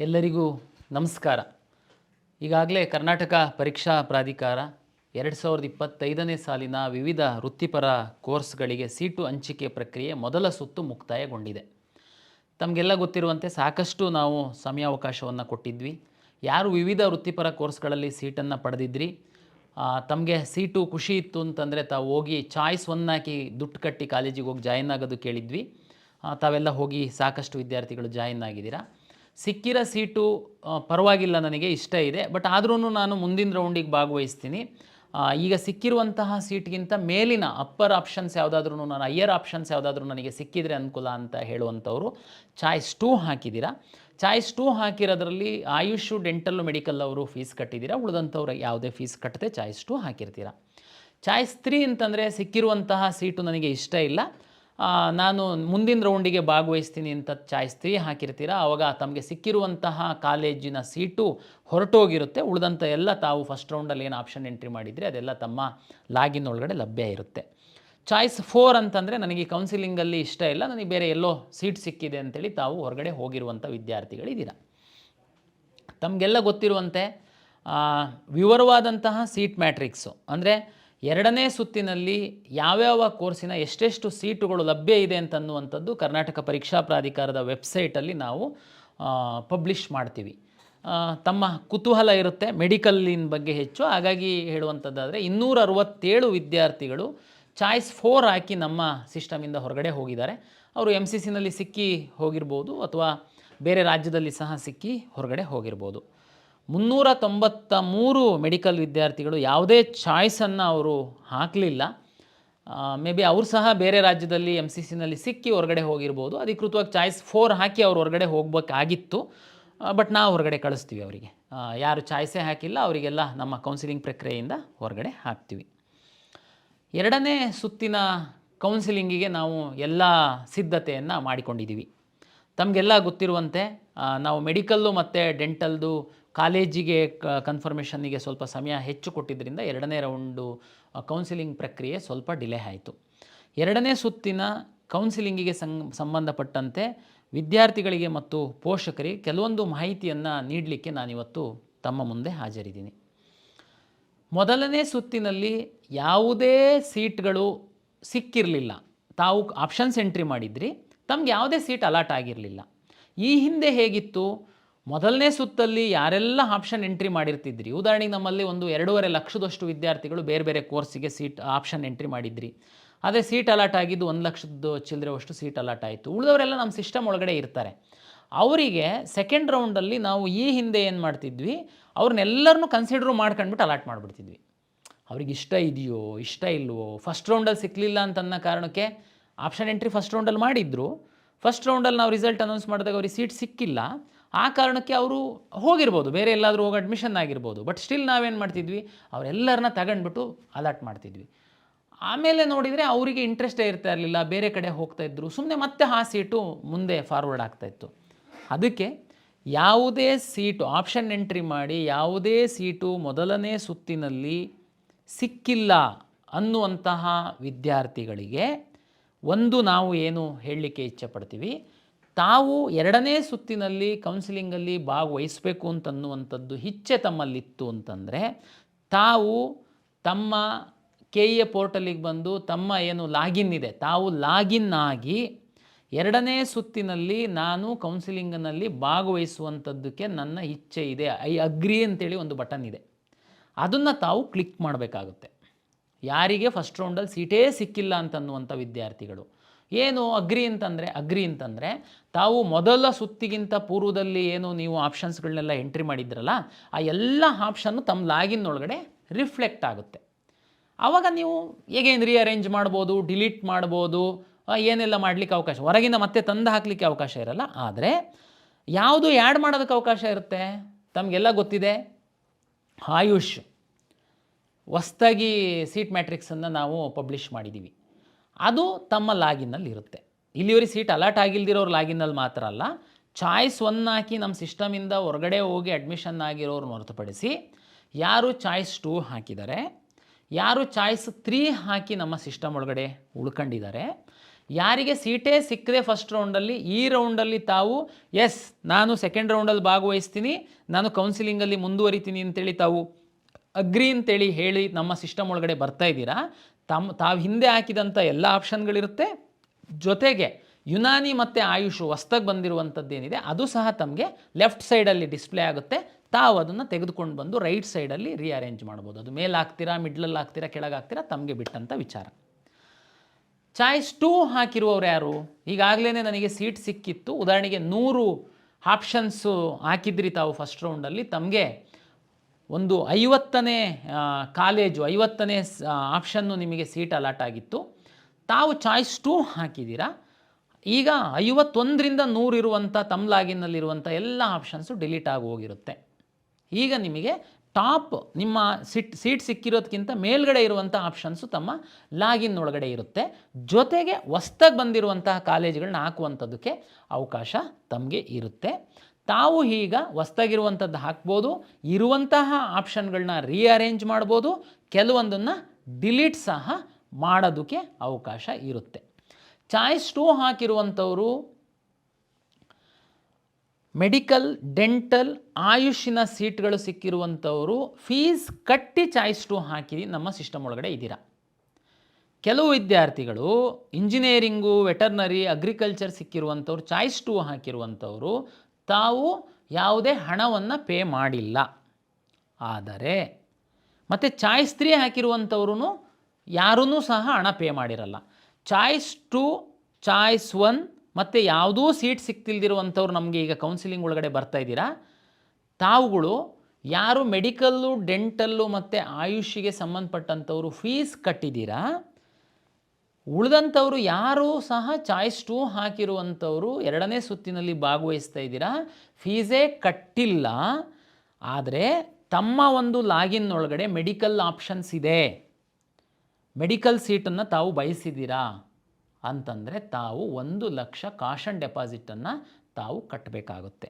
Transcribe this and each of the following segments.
ಎಲ್ಲರಿಗೂ ನಮಸ್ಕಾರ. ಈಗಾಗಲೇ ಕರ್ನಾಟಕ ಪರೀಕ್ಷಾ ಪ್ರಾಧಿಕಾರ 2025ನೇ ಸಾಲಿನ ವಿವಿಧ ವೃತ್ತಿಪರ ಕೋರ್ಸ್ಗಳಿಗೆ ಸೀಟು ಹಂಚಿಕೆ ಪ್ರಕ್ರಿಯೆ ಮೊದಲ ಸುತ್ತು ಮುಕ್ತಾಯಗೊಂಡಿದೆ. ತಮಗೆಲ್ಲ ಗೊತ್ತಿರುವಂತೆ ಸಾಕಷ್ಟು ನಾವು ಸಮಯಾವಕಾಶವನ್ನು ಕೊಟ್ಟಿದ್ವಿ. ಯಾರು ವಿವಿಧ ವೃತ್ತಿಪರ ಕೋರ್ಸ್ಗಳಲ್ಲಿ ಸೀಟನ್ನು ಪಡೆದಿದ್ರಿ, ತಮಗೆ ಸೀಟು ಖುಷಿ ಇತ್ತು ಅಂತಂದರೆ ತಾವು ಹೋಗಿ ಚಾಯ್ಸ್ 1 ಹಾಕಿ ದುಡ್ಡು ಕಟ್ಟಿ ಕಾಲೇಜಿಗೆ ಹೋಗಿ ಜಾಯಿನ್ ಆಗೋದು ಕೇಳಿದ್ವಿ. ತಾವೆಲ್ಲ ಹೋಗಿ ಸಾಕಷ್ಟು ವಿದ್ಯಾರ್ಥಿಗಳು ಜಾಯಿನ್ ಆಗಿದ್ದೀರಾ. ಸಿಕ್ಕಿರೋ ಸೀಟು ಪರವಾಗಿಲ್ಲ, ನನಗೆ ಇಷ್ಟ ಇದೆ, ಬಟ್ ಆದ್ರೂ ನಾನು ಮುಂದಿನ ರೌಂಡಿಗೆ ಭಾಗವಹಿಸ್ತೀನಿ. ಈಗ ಸಿಕ್ಕಿರುವಂತಹ ಸೀಟ್ಗಿಂತ ಮೇಲಿನ ಅಪ್ಪರ್ ಆಪ್ಷನ್ಸ್ ಯಾವುದಾದ್ರೂ, ನಾನು ಹೈಯರ್ ಆಪ್ಷನ್ಸ್ ಯಾವುದಾದ್ರೂ ನನಗೆ ಸಿಕ್ಕಿದರೆ ಅನುಕೂಲ ಅಂತ ಹೇಳುವಂಥವ್ರು ಚಾಯ್ಸ್ 2 ಹಾಕಿದ್ದೀರಾ. ಚಾಯ್ಸ್ 2 ಹಾಕಿರೋದ್ರಲ್ಲಿ ಆಯುಷ್, ಡೆಂಟಲ್ಲು, ಮೆಡಿಕಲ್ ಅವರು ಫೀಸ್ ಕಟ್ಟಿದ್ದೀರಾ. ಉಳಿದಂಥವ್ರು ಯಾವುದೇ ಫೀಸ್ ಕಟ್ಟದೆ ಚಾಯ್ಸ್ 2 ಹಾಕಿರ್ತೀರ. ಚಾಯ್ಸ್ 3 ಅಂತಂದರೆ ಸಿಕ್ಕಿರುವಂತಹ ಸೀಟು ನನಗೆ ಇಷ್ಟ ಇಲ್ಲ, ನಾನು ಮುಂದಿನ ರೌಂಡಿಗೆ ಭಾಗವಹಿಸ್ತೀನಿ ಅಂತ ಚಾಯ್ಸ್ 3 ಹಾಕಿರ್ತೀರ. ಆವಾಗ ತಮಗೆ ಸಿಕ್ಕಿರುವಂತಹ ಕಾಲೇಜಿನ ಸೀಟು ಹೊರಟೋಗಿರುತ್ತೆ. ಉಳಿದಂಥ ಎಲ್ಲ ತಾವು ಫಸ್ಟ್ ರೌಂಡಲ್ಲಿ ಏನು ಆಪ್ಷನ್ ಎಂಟ್ರಿ ಮಾಡಿದರೆ ಅದೆಲ್ಲ ತಮ್ಮ ಲಾಗಿನ್ ಒಳಗಡೆ ಲಭ್ಯ ಇರುತ್ತೆ. ಚಾಯ್ಸ್ 4 ಅಂತಂದರೆ ನನಗೆ ಕೌನ್ಸಿಲಿಂಗಲ್ಲಿ ಇಷ್ಟ ಇಲ್ಲ, ನನಗೆ ಬೇರೆ ಎಲ್ಲೋ ಸೀಟ್ ಸಿಕ್ಕಿದೆ ಅಂತೇಳಿ ತಾವು ಹೊರಗಡೆ ಹೋಗಿರುವಂಥ ವಿದ್ಯಾರ್ಥಿಗಳಿದ್ದೀರ. ತಮಗೆಲ್ಲ ಗೊತ್ತಿರುವಂತೆ ವಿವರವಾದಂತಹ ಸೀಟ್ ಮ್ಯಾಟ್ರಿಕ್ಸು ಅಂದರೆ 2ನೇ ಸುತ್ತಿನಲ್ಲಿ ಯಾವ್ಯಾವ ಕೋರ್ಸಿನ ಎಷ್ಟೆಷ್ಟು ಸೀಟುಗಳು ಲಭ್ಯ ಇದೆ ಅಂತನ್ನುವಂಥದ್ದು ಕರ್ನಾಟಕ ಪರೀಕ್ಷಾ ಪ್ರಾಧಿಕಾರದ ವೆಬ್ಸೈಟಲ್ಲಿ ನಾವು ಪಬ್ಲಿಷ್ ಮಾಡ್ತೀವಿ. ತಮ್ಮ ಕುತೂಹಲ ಇರುತ್ತೆ ಮೆಡಿಕಲ್ಲಿನ ಬಗ್ಗೆ ಹೆಚ್ಚು, ಹಾಗಾಗಿ ಹೇಳುವಂಥದ್ದಾದರೆ 267 ವಿದ್ಯಾರ್ಥಿಗಳು ಚಾಯ್ಸ್ 4 ಹಾಕಿ ನಮ್ಮ ಸಿಸ್ಟಮಿಂದ ಹೊರಗಡೆ ಹೋಗಿದ್ದಾರೆ. ಅವರು MCCನಲ್ಲಿ ಸಿಕ್ಕಿ ಹೋಗಿರ್ಬೋದು ಅಥವಾ ಬೇರೆ ರಾಜ್ಯದಲ್ಲಿ ಸಹ ಸಿಕ್ಕಿ ಹೊರಗಡೆ ಹೋಗಿರ್ಬೋದು. 393 ಮೆಡಿಕಲ್ ವಿದ್ಯಾರ್ಥಿಗಳು ಯಾವುದೇ ಚಾಯ್ಸನ್ನು ಅವರು ಹಾಕಲಿಲ್ಲ. ಮೇ ಬಿ ಅವರು ಸಹ ಬೇರೆ ರಾಜ್ಯದಲ್ಲಿ MCCನಲ್ಲಿ ಸಿಕ್ಕಿ ಹೊರಗಡೆ ಹೋಗಿರ್ಬೋದು. ಅಧಿಕೃತವಾಗಿ ಚಾಯ್ಸ್ 4 ಹಾಕಿ ಅವ್ರು ಹೊರಗಡೆ ಹೋಗಬೇಕಾಗಿತ್ತು, ಬಟ್ ನಾವು ಹೊರಗಡೆ ಕಳಿಸ್ತೀವಿ ಅವರಿಗೆ. ಯಾರು ಚಾಯ್ಸೇ ಹಾಕಿಲ್ಲ ಅವರಿಗೆಲ್ಲ ನಮ್ಮ ಕೌನ್ಸಿಲಿಂಗ್ ಪ್ರಕ್ರಿಯೆಯಿಂದ ಹೊರಗಡೆ ಹಾಕ್ತೀವಿ. 2ನೇ ಸುತ್ತಿನ ಕೌನ್ಸಿಲಿಂಗಿಗೆ ನಾವು ಎಲ್ಲ ಸಿದ್ಧತೆಯನ್ನು ಮಾಡಿಕೊಂಡಿದ್ದೀವಿ. ತಮಗೆಲ್ಲ ಗೊತ್ತಿರುವಂತೆ ನಾವು ಮೆಡಿಕಲ್ಲು ಮತ್ತು ಡೆಂಟಲ್ದು ಕಾಲೇಜಿಗೆ ಕನ್ಫರ್ಮೇಷನ್ನಿಗೆ ಸ್ವಲ್ಪ ಸಮಯ ಹೆಚ್ಚು ಕೊಟ್ಟಿದ್ದರಿಂದ 2ನೇ ರೌಂಡು ಕೌನ್ಸಿಲಿಂಗ್ ಪ್ರಕ್ರಿಯೆ ಸ್ವಲ್ಪ ಡಿಲೇ ಆಯಿತು. 2ನೇ ಸುತ್ತಿನ ಕೌನ್ಸಿಲಿಂಗಿಗೆ ಸಂಬಂಧಪಟ್ಟಂತೆ ವಿದ್ಯಾರ್ಥಿಗಳಿಗೆ ಮತ್ತು ಪೋಷಕರಿಗೆ ಕೆಲವೊಂದು ಮಾಹಿತಿಯನ್ನು ನೀಡಲಿಕ್ಕೆ ನಾನಿವತ್ತು ತಮ್ಮ ಮುಂದೆ ಹಾಜರಿದ್ದೀನಿ. ಮೊದಲನೇ ಸುತ್ತಿನಲ್ಲಿ ಯಾವುದೇ ಸೀಟ್ಗಳು ಸಿಕ್ಕಿರಲಿಲ್ಲ. ತಾವು ಆಪ್ಷನ್ಸ್ ಎಂಟ್ರಿ ಮಾಡಿದ್ರಿ, ತಮಗೆ ಯಾವುದೇ ಸೀಟ್ ಅಲಾಟ್ ಆಗಿರಲಿಲ್ಲ. ಈ ಹಿಂದೆ ಹೇಗಿತ್ತು, ಮೊದಲನೇ ಸುತ್ತಲ್ಲಿ ಯಾರೆಲ್ಲ ಆಪ್ಷನ್ ಎಂಟ್ರಿ ಮಾಡಿರ್ತಿದ್ರಿ, ಉದಾಹರಣೆಗೆ ನಮ್ಮಲ್ಲಿ ಒಂದು 2.5 ಲಕ್ಷದಷ್ಟು ವಿದ್ಯಾರ್ಥಿಗಳು ಬೇರೆ ಬೇರೆ ಕೋರ್ಸಿಗೆ ಸೀಟ್ ಆಪ್ಷನ್ ಎಂಟ್ರಿ ಮಾಡಿದ್ರಿ. ಅದೇ ಸೀಟ್ ಅಲಾಟ್ ಆಗಿದ್ದು 1 ಲಕ್ಷದ ಚಿಲ್ಲರೆವಷ್ಟು ಸೀಟ್ ಅಲಾಟ್ ಆಯಿತು. ಉಳಿದವರೆಲ್ಲ ನಮ್ಮ ಸಿಸ್ಟಮ್ ಒಳಗಡೆ ಇರ್ತಾರೆ. ಅವರಿಗೆ ಸೆಕೆಂಡ್ ರೌಂಡಲ್ಲಿ ನಾವು ಈ ಹಿಂದೆ ಏನು ಮಾಡ್ತಿದ್ವಿ, ಅವ್ರನ್ನೆಲ್ಲರನ್ನೂ ಕನ್ಸಿಡರ್ ಮಾಡ್ಕೊಂಡ್ಬಿಟ್ಟು ಅಲಾಟ್ ಮಾಡಿಬಿಡ್ತಿದ್ವಿ. ಅವ್ರಿಗೆ ಇಷ್ಟ ಇದೆಯೋ ಇಷ್ಟ ಇಲ್ವೋ, ಫಸ್ಟ್ ರೌಂಡಲ್ಲಿ ಸಿಕ್ಕಲಿಲ್ಲ ಅಂತನ್ನ ಕಾರಣಕ್ಕೆ ಆಪ್ಷನ್ ಎಂಟ್ರಿ ಫಸ್ಟ್ ರೌಂಡಲ್ಲಿ ಮಾಡಿದ್ರು. ಫಸ್ಟ್ ರೌಂಡಲ್ಲಿ ನಾವು ರಿಸಲ್ಟ್ ಅನೌನ್ಸ್ ಮಾಡಿದಾಗ ಅವ್ರಿಗೆ ಸೀಟ್ ಸಿಕ್ಕಿಲ್ಲ, ಆ ಕಾರಣಕ್ಕೆ ಅವರು ಹೋಗಿರ್ಬೋದು, ಬೇರೆ ಎಲ್ಲಾದರೂ ಹೋಗಿ ಅಡ್ಮಿಷನ್ ಆಗಿರ್ಬೋದು. ಬಟ್ ಸ್ಟಿಲ್ ನಾವೇನು ಮಾಡ್ತಿದ್ವಿ, ಅವರೆಲ್ಲರನ್ನ ತಗೊಂಡ್ಬಿಟ್ಟು ಅಲಾಟ್ ಮಾಡ್ತಿದ್ವಿ. ಆಮೇಲೆ ನೋಡಿದರೆ ಅವರಿಗೆ ಇಂಟ್ರೆಸ್ಟೇ ಇರ್ತಾ ಇರಲಿಲ್ಲ, ಬೇರೆ ಕಡೆ ಹೋಗ್ತಾಯಿದ್ರು, ಸುಮ್ಮನೆ ಮತ್ತೆ ಆ ಸೀಟು ಮುಂದೆ ಫಾರ್ವರ್ಡ್ ಆಗ್ತಾಯಿತ್ತು. ಅದಕ್ಕೆ ಯಾವುದೇ ಸೀಟು ಆಪ್ಷನ್ ಎಂಟ್ರಿ ಮಾಡಿ ಯಾವುದೇ ಸೀಟು ಮೊದಲನೇ ಸುತ್ತಿನಲ್ಲಿ ಸಿಕ್ಕಿಲ್ಲ ಅನ್ನುವಂತಹ ವಿದ್ಯಾರ್ಥಿಗಳಿಗೆ ಒಂದು ನಾವು ಏನು ಹೇಳಲಿಕ್ಕೆ ಇಚ್ಛೆಪಡ್ತೀವಿ, ತಾವು 2ನೇ ಸುತ್ತಿನಲ್ಲಿ ಕೌನ್ಸಿಲಿಂಗಲ್ಲಿ ಭಾಗವಹಿಸಬೇಕು ಅಂತನ್ನುವಂಥದ್ದು ಇಚ್ಛೆ ತಮ್ಮಲ್ಲಿತ್ತು ಅಂತಂದರೆ ತಾವು ತಮ್ಮ KEA ಪೋರ್ಟಲಿಗೆ ಬಂದು ತಮ್ಮ ಏನು ಲಾಗಿನ್ ಇದೆ ತಾವು ಲಾಗಿನ್ ಆಗಿ 2ನೇ ಸುತ್ತಿನಲ್ಲಿ ನಾನು ಕೌನ್ಸಿಲಿಂಗ್ನಲ್ಲಿ ಭಾಗವಹಿಸುವಂಥದ್ದಕ್ಕೆ ನನ್ನ ಇಚ್ಛೆ ಇದೆ, ಐ ಅಗ್ರಿ ಅಂತೇಳಿ ಒಂದು ಬಟನ್ ಇದೆ, ಅದನ್ನು ತಾವು ಕ್ಲಿಕ್ ಮಾಡಬೇಕಾಗುತ್ತೆ. ಯಾರಿಗೆ ಫಸ್ಟ್ ರೌಂಡಲ್ಲಿ ಸೀಟೇ ಸಿಕ್ಕಿಲ್ಲ ಅಂತನ್ನುವಂಥ ವಿದ್ಯಾರ್ಥಿಗಳು ಏನು ಅಗ್ರಿ ಅಂತಂದರೆ ತಾವು ಮೊದಲ ಸುತ್ತಿಗಿಂತ ಪೂರ್ವದಲ್ಲಿ ಏನು ನೀವು ಆಪ್ಷನ್ಸ್ಗಳನ್ನೆಲ್ಲ ಎಂಟ್ರಿ ಮಾಡಿದ್ರಲ್ಲ, ಆ ಎಲ್ಲ ಆಪ್ಷನ್ನು ತಮ್ಮ ಲಾಗಿನ್ ಒಳಗಡೆ ರಿಫ್ಲೆಕ್ಟ್ ಆಗುತ್ತೆ. ಆವಾಗ ನೀವು ಹೇಗೇನು ರೀಅರೇಂಜ್ ಮಾಡ್ಬೋದು, ಡಿಲೀಟ್ ಮಾಡ್ಬೋದು, ಏನೆಲ್ಲ ಮಾಡಲಿಕ್ಕೆ ಅವಕಾಶ, ಹೊರಗಿಂದ ಮತ್ತೆ ತಂದು ಹಾಕಲಿಕ್ಕೆ ಅವಕಾಶ ಇರಲ್ಲ. ಆದರೆ ಯಾವುದು ಆ್ಯಡ್ ಮಾಡೋದಕ್ಕೆ ಅವಕಾಶ ಇರುತ್ತೆ, ತಮಗೆಲ್ಲ ಗೊತ್ತಿದೆ, ಆಯುಷ್ ಹೊಸ್ದಾಗಿ ಸೀಟ್ ಮ್ಯಾಟ್ರಿಕ್ಸನ್ನು ನಾವು ಪಬ್ಲಿಷ್ ಮಾಡಿದ್ದೀವಿ. ಅದು ತಮ್ಮ ಲಾಗಿನ್ನಲ್ಲಿ ಇರುತ್ತೆ. ಇಲ್ಲಿವರೆಗೆ ಸೀಟ್ ಅಲಾಟ್ ಆಗಿಲ್ದಿರೋರು ಲಾಗಿನ್ನಲ್ಲಿ ಮಾತ್ರ ಅಲ್ಲ, ಚಾಯ್ಸ್ 1 ಹಾಕಿ ನಮ್ಮ ಸಿಸ್ಟಮಿಂದ ಹೊರಗಡೆ ಹೋಗಿ ಅಡ್ಮಿಷನ್ ಆಗಿರೋರು ಹೊರತುಪಡಿಸಿ ಯಾರು ಚಾಯ್ಸ್ 2 ಹಾಕಿದ್ದಾರೆ, ಯಾರು ಚಾಯ್ಸ್ 3 ಹಾಕಿ ನಮ್ಮ ಸಿಸ್ಟಮ್ ಒಳಗಡೆ ಉಳ್ಕೊಂಡಿದ್ದಾರೆ, ಯಾರಿಗೆ ಸೀಟೇ ಸಿಕ್ಕದೆ ಫಸ್ಟ್ ರೌಂಡಲ್ಲಿ, ಈ ರೌಂಡಲ್ಲಿ ತಾವು ಎಸ್ ನಾನು ಸೆಕೆಂಡ್ ರೌಂಡಲ್ಲಿ ಭಾಗವಹಿಸ್ತೀನಿ, ನಾನು ಕೌನ್ಸಿಲಿಂಗಲ್ಲಿ ಮುಂದುವರಿತೀನಿ ಅಂತೇಳಿ ತಾವು ಅಗ್ರಿ ಅಂತೇಳಿ ಹೇಳಿ ನಮ್ಮ ಸಿಸ್ಟಮ್ ಒಳಗಡೆ ಬರ್ತಾ ಇದ್ದೀರಾ, ತಾವು ಹಿಂದೆ ಹಾಕಿದಂಥ ಎಲ್ಲ ಆಪ್ಷನ್ಗಳಿರುತ್ತೆ, ಜೊತೆಗೆ ಯುನಾನಿ ಮತ್ತು ಆಯುಷ್ ಹೊಸ್ದಾಗಿ ಬಂದಿರುವಂಥದ್ದೇನಿದೆ ಅದು ಸಹ ತಮಗೆ ಲೆಫ್ಟ್ ಸೈಡಲ್ಲಿ ಡಿಸ್ಪ್ಲೇ ಆಗುತ್ತೆ. ತಾವು ಅದನ್ನು ತೆಗೆದುಕೊಂಡು ಬಂದು ರೈಟ್ ಸೈಡಲ್ಲಿ ರೀಅರೇಂಜ್ ಮಾಡ್ಬೋದು. ಅದು ಮೇಲೆ ಹಾಕ್ತೀರಾ, ಮಿಡ್ಲಲ್ಲಿ ಹಾಕ್ತೀರಾ, ಕೆಳಗೆ ಹಾಕ್ತೀರಾ, ತಮಗೆ ಬಿಟ್ಟಂಥ ವಿಚಾರ. ಚಾಯ್ಸ್ 2 ಹಾಕಿರುವವರು ಯಾರು? ಈಗಾಗಲೇ ನನಗೆ ಸೀಟ್ ಸಿಕ್ಕಿತ್ತು, ಉದಾಹರಣೆಗೆ 100 ಆಪ್ಷನ್ಸು ಹಾಕಿದ್ರಿ ತಾವು ಫಸ್ಟ್ ರೌಂಡಲ್ಲಿ, ತಮಗೆ ಒಂದು 50ನೇ ಕಾಲೇಜು 50ನೇ ಆಪ್ಷನ್ನು ನಿಮಗೆ ಸೀಟ್ ಅಲಾಟ್ ಆಗಿತ್ತು. ತಾವು ಚಾಯ್ಸ್ 2 ಹಾಕಿದ್ದೀರಾ. ಈಗ 51ರಿಂದ 100 ಇರುವಂಥ ತಮ್ಮ ಲಾಗಿನ್ನಲ್ಲಿರುವಂಥ ಎಲ್ಲ ಆಪ್ಷನ್ಸು ಡಿಲೀಟ್ ಆಗಿ ಹೋಗಿರುತ್ತೆ. ಈಗ ನಿಮಗೆ ಟಾಪ್ ನಿಮ್ಮ ಸೀಟ್ ಸಿಕ್ಕಿರೋದಕ್ಕಿಂತ ಮೇಲ್ಗಡೆ ಇರುವಂಥ ಆಪ್ಷನ್ಸು ತಮ್ಮ ಲಾಗಿನ್ ಒಳಗಡೆ ಇರುತ್ತೆ. ಜೊತೆಗೆ ಹೊಸ್ದಾಗಿ ಬಂದಿರುವಂತಹ ಕಾಲೇಜುಗಳನ್ನ ಹಾಕುವಂಥದ್ದಕ್ಕೆ ಅವಕಾಶ ತಮಗೆ ಇರುತ್ತೆ. ತಾವು ಈಗ ಹೊಸ್ದಾಗಿರುವಂಥದ್ದು ಹಾಕ್ಬೋದು, ಇರುವಂತಹ ಆಪ್ಷನ್ಗಳನ್ನ ರೀಅರೇಂಜ್ ಮಾಡ್ಬೋದು, ಕೆಲವೊಂದನ್ನು ಡಿಲೀಟ್ ಸಹ ಮಾಡೋದಕ್ಕೆ ಅವಕಾಶ ಇರುತ್ತೆ. ಚಾಯ್ಸ್ 2 ಹಾಕಿರುವಂಥವರು ಮೆಡಿಕಲ್, ಡೆಂಟಲ್, ಆಯುಷಿನ ಸೀಟ್ಗಳು ಸಿಕ್ಕಿರುವಂಥವರು ಫೀಸ್ ಕಟ್ಟಿ ಚಾಯ್ಸ್ 2 ಹಾಕಿ ನಮ್ಮ ಸಿಸ್ಟಮ್ ಒಳಗಡೆ ಇದ್ದೀರಾ. ಕೆಲವು ವಿದ್ಯಾರ್ಥಿಗಳು ಇಂಜಿನಿಯರಿಂಗು, ವೆಟರ್ನರಿ, ಅಗ್ರಿಕಲ್ಚರ್ ಸಿಕ್ಕಿರುವಂಥವ್ರು ಚಾಯ್ಸ್ 2 ಹಾಕಿರುವಂಥವರು ತಾವು ಯಾವುದೇ ಹಣವನ್ನು ಪೇ ಮಾಡಿಲ್ಲ. ಆದರೆ ಮತ್ತು ಚಾಯ್ಸ್ 3 ಹಾಕಿರುವಂಥವ್ರು ಯಾರೂ ಸಹ ಹಣ ಪೇ ಮಾಡಿರಲ್ಲ. ಚಾಯ್ಸ್ 2, ಚಾಯ್ಸ್ 1 ಮತ್ತು ಯಾವುದೂ ಸೀಟ್ ಸಿಕ್ತಿಲ್ದಿರುವಂಥವ್ರು ನಮಗೆ ಈಗ ಕೌನ್ಸಿಲಿಂಗ್ ಒಳಗಡೆ ಬರ್ತಾ ಇದ್ದೀರಾ. ತಾವುಗಳು ಯಾರು ಮೆಡಿಕಲ್ಲು, ಡೆಂಟಲ್ಲು ಮತ್ತು ಆಯುಷಿಗೆ ಸಂಬಂಧಪಟ್ಟಂಥವರು ಫೀಸ್ ಕಟ್ಟಿದ್ದೀರಾ, ಉಳಿದಂಥವರು ಯಾರೂ ಸಹ ಚಾಯ್ಸ್ 2 ಹಾಕಿರುವಂಥವರು 2ನೇ ಸುತ್ತಿನಲ್ಲಿ ಭಾಗವಹಿಸ್ತಾ ಇದ್ದೀರಾ, ಫೀಸೇ ಕಟ್ಟಿಲ್ಲ. ಆದರೆ ತಮ್ಮ ಒಂದು ಲಾಗಿನ್ ಒಳಗಡೆ ಮೆಡಿಕಲ್ ಆಪ್ಷನ್ಸ್ ಇದೆ, ಮೆಡಿಕಲ್ ಸೀಟನ್ನು ತಾವು ಬಯಸಿದ್ದೀರಾ ಅಂತಂದರೆ ತಾವು 1 ಲಕ್ಷ ಕಾಷನ್ ಡೆಪಾಸಿಟನ್ನು ತಾವು ಕಟ್ಟಬೇಕಾಗುತ್ತೆ.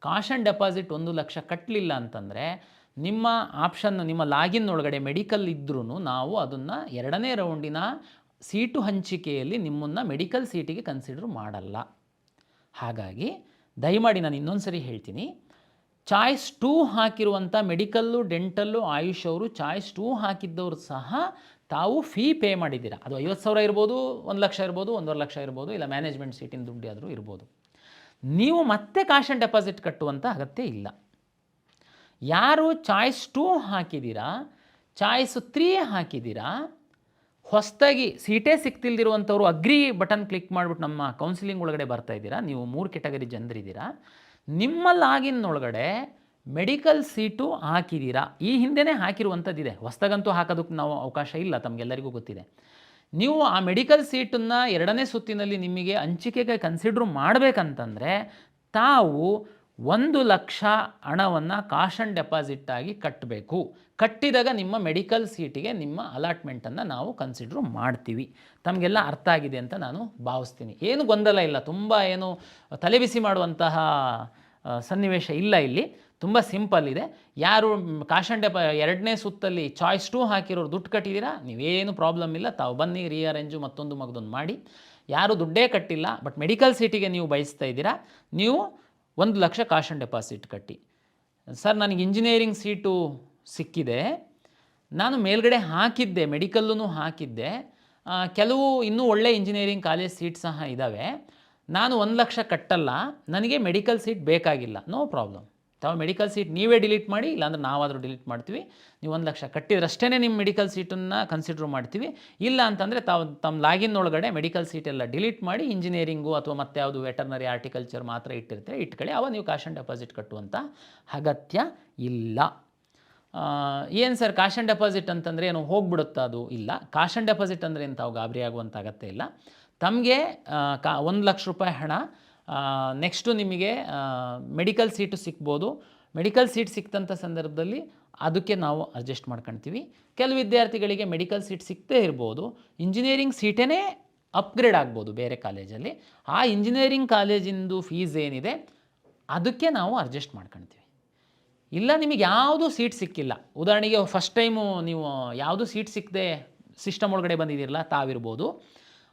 ಕಾಷನ್ ಡೆಪಾಸಿಟ್ 1 ಲಕ್ಷ ಕಟ್ಟಲಿಲ್ಲ ಅಂತಂದರೆ ನಿಮ್ಮ ಆಪ್ಷನ್, ನಿಮ್ಮ ಲಾಗಿನ್ ಒಳಗಡೆ ಮೆಡಿಕಲ್ ಇದ್ರೂ ನಾವು ಅದನ್ನು 2ನೇ ರೌಂಡಿನ ಸೀಟು ಹಂಚಿಕೆಯಲ್ಲಿ ನಿಮ್ಮನ್ನು ಮೆಡಿಕಲ್ ಸೀಟಿಗೆ ಕನ್ಸಿಡರ್ ಮಾಡಲ್ಲ. ಹಾಗಾಗಿ ದಯಮಾಡಿ ನಾನು ಇನ್ನೊಂದು ಸರಿ ಹೇಳ್ತೀನಿ, ಚಾಯ್ಸ್ 2 ಹಾಕಿರುವಂಥ ಮೆಡಿಕಲ್ಲು, ಡೆಂಟಲ್ಲು, ಆಯುಷ್ ಅವರು ಚಾಯ್ಸ್ 2 ಹಾಕಿದ್ದವರು ಸಹ ತಾವು ಫೀ ಪೇ ಮಾಡಿದ್ದೀರಾ. ಅದು 50,000 ಇರ್ಬೋದು, 1 ಲಕ್ಷ ಇರ್ಬೋದು, 1.5 ಲಕ್ಷ ಇರ್ಬೋದು, ಇಲ್ಲ ಮ್ಯಾನೇಜ್ಮೆಂಟ್ ಸೀಟಿನ ದುಡ್ಡು ಆದರೂ ಇರ್ಬೋದು. ನೀವು ಮತ್ತೆ ಕಾಷನ್ ಡೆಪಾಸಿಟ್ ಕಟ್ಟುವಂಥ ಅಗತ್ಯ ಇಲ್ಲ. ಯಾರು ಚಾಯ್ಸ್ 2 ಹಾಕಿದ್ದೀರಾ, ಚಾಯ್ಸ್ 3 ಹಾಕಿದ್ದೀರಾ, ಹೊಸದಾಗಿ ಸೀಟೇ ಸಿಗ್ತಿಲ್ದಿರುವಂಥವ್ರು ಅಗ್ರಿ ಬಟನ್ ಕ್ಲಿಕ್ ಮಾಡಿಬಿಟ್ಟು ನಮ್ಮ ಕೌನ್ಸಿಲಿಂಗ್ ಒಳಗಡೆ ಬರ್ತಾ ಇದ್ದೀರಾ. ನೀವು 3 ಕೆಟಗರಿ ಜನರಿದ್ದೀರಾ. ನಿಮ್ಮ ಲಾಗಿನ್ ಒಳಗಡೆ ಮೆಡಿಕಲ್ ಸೀಟು ಹಾಕಿದ್ದೀರಾ, ಈ ಹಿಂದೆನೇ ಹಾಕಿರುವಂಥದ್ದಿದೆ, ಹೊಸದಾಗಂತೂ ಹಾಕೋದಕ್ಕೆ ನಾವು ಅವಕಾಶ ಇಲ್ಲ, ತಮಗೆಲ್ಲರಿಗೂ ಗೊತ್ತಿದೆ. ನೀವು ಆ ಮೆಡಿಕಲ್ ಸೀಟನ್ನು 2ನೇ ಸುತ್ತಿನಲ್ಲಿ ನಿಮಗೆ ಹಂಚಿಕೆಗೆ ಕನ್ಸಿಡ್ರ್ ಮಾಡಬೇಕಂತಂದರೆ ತಾವು 1 ಲಕ್ಷ ಹಣವನ್ನು ಕಾಷನ್ ಡೆಪಾಸಿಟ್ಟಾಗಿ ಕಟ್ಟಬೇಕು. ಕಟ್ಟಿದಾಗ ನಿಮ್ಮ ಮೆಡಿಕಲ್ ಸೀಟಿಗೆ ನಿಮ್ಮ ಅಲಾಟ್ಮೆಂಟನ್ನು ನಾವು ಕನ್ಸಿಡ್ರ್ ಮಾಡ್ತೀವಿ. ತಮಗೆಲ್ಲ ಅರ್ಥ ಆಗಿದೆ ಅಂತ ನಾನು ಭಾವಿಸ್ತೀನಿ. ಏನು ಗೊಂದಲ ಇಲ್ಲ, ತುಂಬ ಏನು ತಲೆಬಿಸಿ ಮಾಡುವಂತಹ ಸನ್ನಿವೇಶ ಇಲ್ಲ. ಇಲ್ಲಿ ತುಂಬ ಸಿಂಪಲ್ ಇದೆ. ಯಾರು ಕಾಷನ್ 2ನೇ ಸುತ್ತಲ್ಲಿ ಚಾಯ್ಸ್ 2 ಹಾಕಿರೋರು ದುಡ್ಡು ಕಟ್ಟಿದ್ದೀರಾ, ನೀವೇನು ಪ್ರಾಬ್ಲಮ್ ಇಲ್ಲ, ತಾವು ಬನ್ನಿ ರೀಅರೇಂಜು ಮತ್ತೊಂದು ಮಗದೊಂದು ಮಾಡಿ. ಯಾರು ದುಡ್ಡೇ ಕಟ್ಟಿಲ್ಲ ಬಟ್ ಮೆಡಿಕಲ್ ಸೀಟಿಗೆ ನೀವು ಬಯಸ್ತಾ ಇದ್ದೀರಾ, ನೀವು 1 ಲಕ್ಷ ಕಾಷನ್ ಡೆಪಾಸಿಟ್ ಕಟ್ಟಿ. ಸರ್ ನನಗೆ ಇಂಜಿನಿಯರಿಂಗ್ ಸೀಟು ಸಿಕ್ಕಿದೆ, ನಾನು ಮೇಲ್ಗಡೆ ಹಾಕಿದ್ದೆ, ಮೆಡಿಕಲ್ಲೂ ಹಾಕಿದ್ದೆ, ಕೆಲವು ಇನ್ನೂ ಒಳ್ಳೆ ಇಂಜಿನಿಯರಿಂಗ್ ಕಾಲೇಜ್ ಸೀಟ್ ಸಹ ಇದ್ದಾವೆ, ನಾನು 1 ಲಕ್ಷ ಕಟ್ಟಲ್ಲ, ನನಗೆ ಮೆಡಿಕಲ್ ಸೀಟ್ ಬೇಕಾಗಿಲ್ಲ. ನೋ ಪ್ರಾಬ್ಲಮ್, ತಾವು ಮೆಡಿಕಲ್ ಸೀಟ್ ನೀವೇ ಡಿಲೀಟ್ ಮಾಡಿ, ಇಲ್ಲಾಂದ್ರೆ ನಾವಾದರೂ ಡಿಲೀಟ್ ಮಾಡ್ತೀವಿ. ನೀವು 1 ಲಕ್ಷ ಕಟ್ಟಿದ್ರಷ್ಟೇ ನಿಮ್ಮ ಮೆಡಿಕಲ್ ಸೀಟನ್ನು ಕನ್ಸಿಡ್ರ್ ಮಾಡ್ತೀವಿ. ಇಲ್ಲ ಅಂತಂದರೆ ತಾವು ತಮ್ಮ ಲಾಗಿನ್ ಒಳಗಡೆ ಮೆಡಿಕಲ್ ಸೀಟೆಲ್ಲ ಡಿಲೀಟ್ ಮಾಡಿ ಇಂಜಿನಿಯರಿಂಗು ಅಥವಾ ಮತ್ತೆ ಯಾವುದು ವೆಟರ್ನರಿ, ಆರ್ಟಿಕಲ್ಚರ್ ಮಾತ್ರ ಇಟ್ಟಿರ್ತೀರಿ, ಇಟ್ಕೊಳ್ಳಿ. ಅವಾಗ ನೀವು ಕಾಷನ್ ಡೆಪಾಸಿಟ್ ಕಟ್ಟುವಂಥ ಅಗತ್ಯ ಇಲ್ಲ. ಏನು ಸರ್ ಕಾಷನ್ ಡೆಪಾಸಿಟ್ ಅಂತಂದರೆ ಏನು ಹೋಗ್ಬಿಡುತ್ತಾ? ಅದು ಇಲ್ಲ. ಕಾಷನ್ ಡೆಪಾಸಿಟ್ ಅಂದರೆ ಏನು ತಾವು ಗಾಬರಿ ಆಗುವಂಥ ಅಗತ್ಯ ಇಲ್ಲ. ತಮಗೆ 1 ಲಕ್ಷ ರೂಪಾಯಿ ಹಣ, ನೆಕ್ಸ್ಟು ನಿಮಗೆ ಮೆಡಿಕಲ್ ಸೀಟು ಸಿಗ್ಬೋದು. ಮೆಡಿಕಲ್ ಸೀಟ್ ಸಿಕ್ತಂಥ ಸಂದರ್ಭದಲ್ಲಿ ಅದಕ್ಕೆ ನಾವು ಅಡ್ಜಸ್ಟ್ ಮಾಡ್ಕೊಳ್ತೀವಿ. ಕೆಲವು ವಿದ್ಯಾರ್ಥಿಗಳಿಗೆ ಮೆಡಿಕಲ್ ಸೀಟ್ ಸಿಗ್ತೇ ಇರ್ಬೋದು, ಇಂಜಿನಿಯರಿಂಗ್ ಸೀಟೇ ಅಪ್ಗ್ರೇಡ್ ಆಗ್ಬೋದು ಬೇರೆ ಕಾಲೇಜಲ್ಲಿ. ಆ ಇಂಜಿನಿಯರಿಂಗ್ ಕಾಲೇಜಿಂದು ಫೀಸ್ ಏನಿದೆ ಅದಕ್ಕೆ ನಾವು ಅಡ್ಜಸ್ಟ್ ಮಾಡ್ಕೊಳ್ತೀವಿ. ಇಲ್ಲ ನಿಮಗೆ ಯಾವುದೂ ಸೀಟ್ ಸಿಕ್ಕಿಲ್ಲ, ಉದಾಹರಣೆಗೆ ಫಸ್ಟ್ ಟೈಮು ನೀವು ಯಾವುದೂ ಸೀಟ್ ಸಿಕ್ಕದೆ ಸಿಸ್ಟಮ್ ಒಳಗಡೆ ಬಂದಿದ್ದೀರಲ್ಲ ತಾವಿರ್ಬೋದು,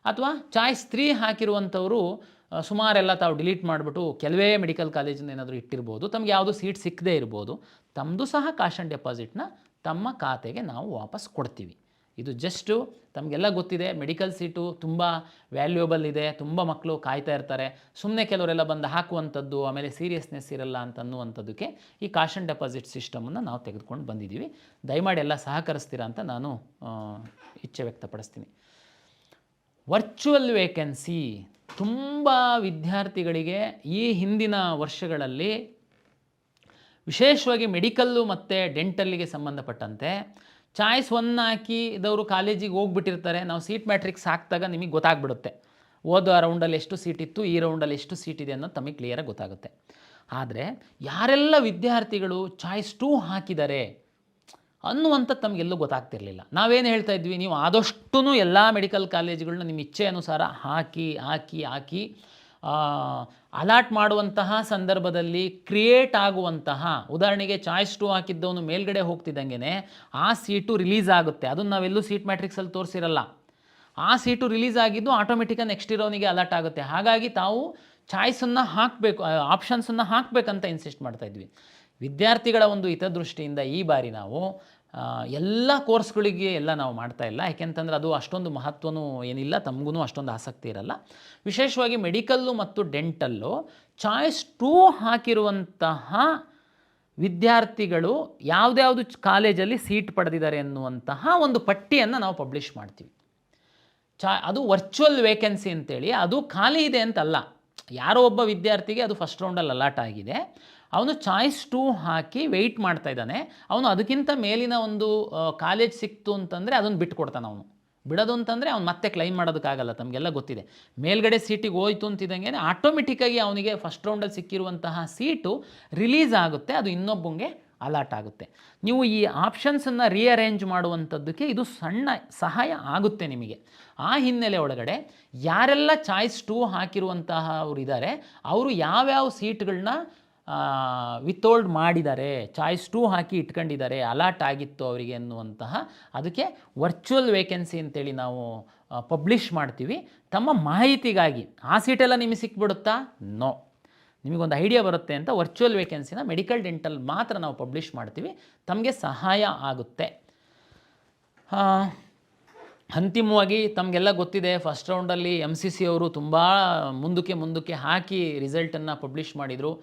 ಅಥವಾ ಚಾಯ್ಸ್ 3 ಹಾಕಿರುವಂಥವರು ಸುಮಾರೆಲ್ಲ ತಾವು ಡಿಲೀಟ್ ಮಾಡಿಬಿಟ್ಟು ಕೆಲವೇ ಮೆಡಿಕಲ್ ಕಾಲೇಜಿಂದ ಏನಾದರೂ ಇಟ್ಟಿರ್ಬೋದು, ತಮಗೆ ಯಾವುದೂ ಸೀಟ್ ಸಿಕ್ಕದೇ ಇರ್ಬೋದು. ತಮ್ಮದು ಸಹ ಕಾಶ್ ಆ್ಯಂಡ್ ಡೆಪಾಸಿಟ್ನ ತಮ್ಮ ಖಾತೆಗೆ ನಾವು ವಾಪಸ್ ಕೊಡ್ತೀವಿ. ಇದು ಜಸ್ಟು ತಮಗೆಲ್ಲ ಗೊತ್ತಿದೆ, ಮೆಡಿಕಲ್ ಸೀಟು ತುಂಬ ವ್ಯಾಲ್ಯೂಯಬಲ್ ಇದೆ, ತುಂಬ ಮಕ್ಕಳು ಕಾಯ್ತಾ ಇರ್ತಾರೆ. ಸುಮ್ಮನೆ ಕೆಲವರೆಲ್ಲ ಬಂದು ಹಾಕುವಂಥದ್ದು, ಆಮೇಲೆ ಸೀರಿಯಸ್ನೆಸ್ ಇರಲ್ಲ ಅಂತ ಅನ್ನುವಂಥದ್ದಕ್ಕೆ ಈ ಕಾಶ್ ಆ್ಯಂಡ್ ಡೆಪಾಸಿಟ್ ಸಿಸ್ಟಮನ್ನು ನಾವು ತೆಗೆದುಕೊಂಡು ಬಂದಿದ್ದೀವಿ. ದಯಮಾಡಿ ಎಲ್ಲ ಸಹಕರಿಸ್ತೀರಾ ಅಂತ ನಾನು ಇಚ್ಛೆ ವ್ಯಕ್ತಪಡಿಸ್ತೀನಿ. ವರ್ಚುವಲ್ ವೇಕೆನ್ಸಿ ತುಂಬ ವಿದ್ಯಾರ್ಥಿಗಳಿಗೆ ಈ ಹಿಂದಿನ ವರ್ಷಗಳಲ್ಲಿ ವಿಶೇಷವಾಗಿ ಮೆಡಿಕಲ್ಲು ಮತ್ತು ಡೆಂಟಲ್ಲಿಗೆ ಸಂಬಂಧಪಟ್ಟಂತೆ ಚಾಯ್ಸ್ 1 ಹಾಕಿದವರು ಕಾಲೇಜಿಗೆ ಹೋಗ್ಬಿಟ್ಟಿರ್ತಾರೆ. ನಾವು ಸೀಟ್ ಮ್ಯಾಟ್ರಿಕ್ಸ್ ಹಾಕಿದಾಗ ನಿಮಗೆ ಗೊತ್ತಾಗ್ಬಿಡುತ್ತೆ, ಓದೋ ರೌಂಡಲ್ಲಿ ಎಷ್ಟು ಸೀಟ್ ಇತ್ತು, ಈ ರೌಂಡಲ್ಲಿ ಎಷ್ಟು ಸೀಟ್ ಇದೆ ಅನ್ನೋದು ತಮಗೆ ಕ್ಲಿಯರಾಗಿ ಗೊತ್ತಾಗುತ್ತೆ. ಆದರೆ ಯಾರೆಲ್ಲ ವಿದ್ಯಾರ್ಥಿಗಳು ಚಾಯ್ಸ್ 2 ಹಾಕಿದ್ದಾರೆ ಅನ್ನುವಂಥದ್ದು ತಮಗೆಲ್ಲೂ ಗೊತ್ತಾಗ್ತಿರಲಿಲ್ಲ. ನಾವೇನು ಹೇಳ್ತಾ ಇದ್ವಿ, ನೀವು ಆದಷ್ಟು ಎಲ್ಲ ಮೆಡಿಕಲ್ ಕಾಲೇಜುಗಳನ್ನ ನಿಮ್ಮ ಇಚ್ಛೆ ಅನುಸಾರ ಹಾಕಿ ಅಲಾಟ್ ಮಾಡುವಂತಹ ಸಂದರ್ಭದಲ್ಲಿ ಕ್ರಿಯೇಟ್ ಆಗುವಂತಹ, ಉದಾಹರಣೆಗೆ ಚಾಯ್ಸ್ 2 ಹಾಕಿದ್ದವನು ಮೇಲ್ಗಡೆ ಹೋಗ್ತಿದ್ದಂಗೆ ಆ ಸೀಟು ರಿಲೀಸ್ ಆಗುತ್ತೆ. ಅದನ್ನು ನಾವೆಲ್ಲೂ ಸೀಟ್ ಮ್ಯಾಟ್ರಿಕ್ಸಲ್ಲಿ ತೋರಿಸಿರಲ್ಲ. ಆ ಸೀಟು ರಿಲೀಸ್ ಆಗಿದ್ದು ಆಟೋಮೆಟಿಕಾಗಿ ನೆಕ್ಸ್ಟ್ ಇರೋನಿಗೆ ಅಲರ್ಟ್ ಆಗುತ್ತೆ. ಹಾಗಾಗಿ ತಾವು ಚಾಯ್ಸನ್ನು ಹಾಕಬೇಕು, ಆಪ್ಷನ್ಸನ್ನು ಹಾಕಬೇಕಂತ ಇನ್ಸಿಸ್ಟ್ ಮಾಡ್ತಾಯಿದ್ವಿ. ವಿದ್ಯಾರ್ಥಿಗಳ ಒಂದು ಹಿತದೃಷ್ಟಿಯಿಂದ ಈ ಬಾರಿ ನಾವು ಎಲ್ಲ ಕೋರ್ಸ್ಗಳಿಗೆ ಎಲ್ಲ ನಾವು ಮಾಡ್ತಾಯಿಲ್ಲ. ಯಾಕೆಂತಂದರೆ ಅದು ಅಷ್ಟೊಂದು ಮಹತ್ವನೂ ಏನಿಲ್ಲ, ತಮಗೂ ಅಷ್ಟೊಂದು ಆಸಕ್ತಿ ಇರಲ್ಲ. ವಿಶೇಷವಾಗಿ ಮೆಡಿಕಲ್ಲು ಮತ್ತು ಡೆಂಟಲ್ಲು ಚಾಯ್ಸ್ 2 ಹಾಕಿರುವಂತಹ ವಿದ್ಯಾರ್ಥಿಗಳು ಯಾವುದ್ಯಾವುದು ಕಾಲೇಜಲ್ಲಿ ಸೀಟ್ ಪಡೆದಿದ್ದಾರೆ ಎನ್ನುವಂತಹ ಒಂದು ಪಟ್ಟಿಯನ್ನು ನಾವು ಪಬ್ಲಿಷ್ ಮಾಡ್ತೀವಿ. ಅದು ವರ್ಚುವಲ್ ವೇಕೆನ್ಸಿ ಅಂತೇಳಿ, ಅದು ಖಾಲಿ ಇದೆ ಅಂತಲ್ಲ. ಯಾರೋ ಒಬ್ಬ ವಿದ್ಯಾರ್ಥಿಗೆ ಅದು ಫಸ್ಟ್ ರೌಂಡಲ್ಲಿ ಅಲಾಟ್ ಆಗಿದೆ, ಅವನು ಚಾಯ್ಸ್ 2 ಹಾಕಿ ವೆಯ್ಟ್ ಮಾಡ್ತಾ ಇದ್ದಾನೆ. ಅವನು ಅದಕ್ಕಿಂತ ಮೇಲಿನ ಒಂದು ಕಾಲೇಜ್ ಸಿಕ್ತು ಅಂತಂದರೆ ಅದನ್ನು ಬಿಟ್ಕೊಡ್ತಾನೆ. ಅವನು ಬಿಡೋದು ಅಂತಂದರೆ ಅವ್ನು ಮತ್ತೆ ಕ್ಲೈಮ್ ಮಾಡೋದಕ್ಕಾಗಲ್ಲ, ತಮಗೆಲ್ಲ ಗೊತ್ತಿದೆ. ಮೇಲ್ಗಡೆ ಸೀಟಿಗೆ ಹೋಯ್ತು ಅಂತಿದ್ದಂಗೆ ಆಟೋಮೆಟಿಕ್ಕಾಗಿ ಅವನಿಗೆ ಫಸ್ಟ್ ರೌಂಡಲ್ಲಿ ಸಿಕ್ಕಿರುವಂತಹ ಸೀಟು ರಿಲೀಸ್ ಆಗುತ್ತೆ, ಅದು ಇನ್ನೊಬ್ಬಂಗೆ ಅಲಾಟ್ ಆಗುತ್ತೆ. ನೀವು ಈ ಆಪ್ಷನ್ಸನ್ನು ರೀಅರೇಂಜ್ ಮಾಡುವಂಥದ್ದಕ್ಕೆ ಇದು ಸಣ್ಣ ಸಹಾಯ ಆಗುತ್ತೆ ನಿಮಗೆ. ಆ ಹಿನ್ನೆಲೆ ಒಳಗಡೆ ಯಾರೆಲ್ಲ ಚಾಯ್ಸ್ 2 ಹಾಕಿರುವಂತಹ ಅವರು ಇದ್ದಾರೆ, ಅವರು ಯಾವ್ಯಾವ ಸೀಟ್ಗಳನ್ನ ವಿತೋಲ್ಡ್ ಮಾಡಿದ್ದಾರೆ, ಚಾಯ್ಸ್ 2 ಹಾಕಿ ಇಟ್ಕೊಂಡಿದ್ದಾರೆ, ಅಲಾಟ್ ಆಗಿತ್ತು ಅವರಿಗೆ ಅನ್ನುವಂತಹ, ಅದಕ್ಕೆ ವರ್ಚುವಲ್ ವೇಕೆನ್ಸಿ ಅಂತೇಳಿ ನಾವು ಪಬ್ಲಿಷ್ ಮಾಡ್ತೀವಿ. ತಮ್ಮ ಮಾಹಿತಿಗಾಗಿ ಆ ಸೀಟೆಲ್ಲ ನಿಮಗೆ ಸಿಕ್ಬಿಡುತ್ತಾ? ನೋ, ನಿಮಗೊಂದು ಐಡಿಯಾ ಬರುತ್ತೆ ಅಂತ ವರ್ಚುವಲ್ ವೇಕೆನ್ಸಿನ ಮೆಡಿಕಲ್ ಡೆಂಟಲ್ ಮಾತ್ರ ನಾವು ಪಬ್ಲಿಷ್ ಮಾಡ್ತೀವಿ. ತಮಗೆ ಸಹಾಯ ಆಗುತ್ತೆ. ಅಂತಿಮವಾಗಿ ತಮಗೆಲ್ಲ ಗೊತ್ತಿದೆ, ಫಸ್ಟ್ ರೌಂಡಲ್ಲಿ MCC ಅವರು ತುಂಬ ಮುಂದಕ್ಕೆ ಹಾಕಿ ರಿಸಲ್ಟನ್ನು ಪಬ್ಲಿಷ್ ಮಾಡಿದರು.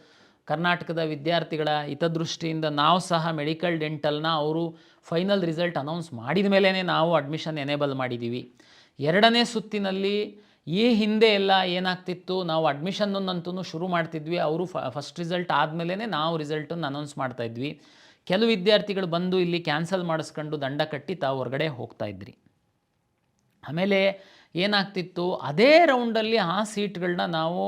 ಕರ್ನಾಟಕದ ವಿದ್ಯಾರ್ಥಿಗಳ ಹಿತದೃಷ್ಟಿಯಿಂದ ನಾವು ಸಹ ಮೆಡಿಕಲ್ ಡೆಂಟಲ್ನ ಅವರು ಫೈನಲ್ ರಿಸಲ್ಟ್ ಅನೌನ್ಸ್ ಮಾಡಿದ ಮೇಲೇ ನಾವು ಅಡ್ಮಿಷನ್ ಎನೇಬಲ್ ಮಾಡಿದ್ದೀವಿ. 2ನೇ ಸುತ್ತಿನಲ್ಲಿ ಈ ಹಿಂದೆ ಎಲ್ಲ ಏನಾಗ್ತಿತ್ತು, ನಾವು ಅಡ್ಮಿಷನ್ನಂತೂ ಶುರು ಮಾಡ್ತಿದ್ವಿ, ಅವರು ಫಸ್ಟ್ ರಿಸಲ್ಟ್ ಆದಮೇಲೆ ನಾವು ರಿಸಲ್ಟನ್ನು ಅನೌನ್ಸ್ ಮಾಡ್ತಾಯಿದ್ವಿ. ಕೆಲವು ವಿದ್ಯಾರ್ಥಿಗಳು ಬಂದು ಇಲ್ಲಿ ಕ್ಯಾನ್ಸಲ್ ಮಾಡಿಸ್ಕೊಂಡು ದಂಡ ಕಟ್ಟಿ ತಾವು ಹೊರಗಡೆ ಹೋಗ್ತಾಯಿದ್ರಿ. ಆಮೇಲೆ ಏನಾಗ್ತಿತ್ತು, ಅದೇ ರೌಂಡಲ್ಲಿ ಆ ಸೀಟ್ಗಳನ್ನ ನಾವು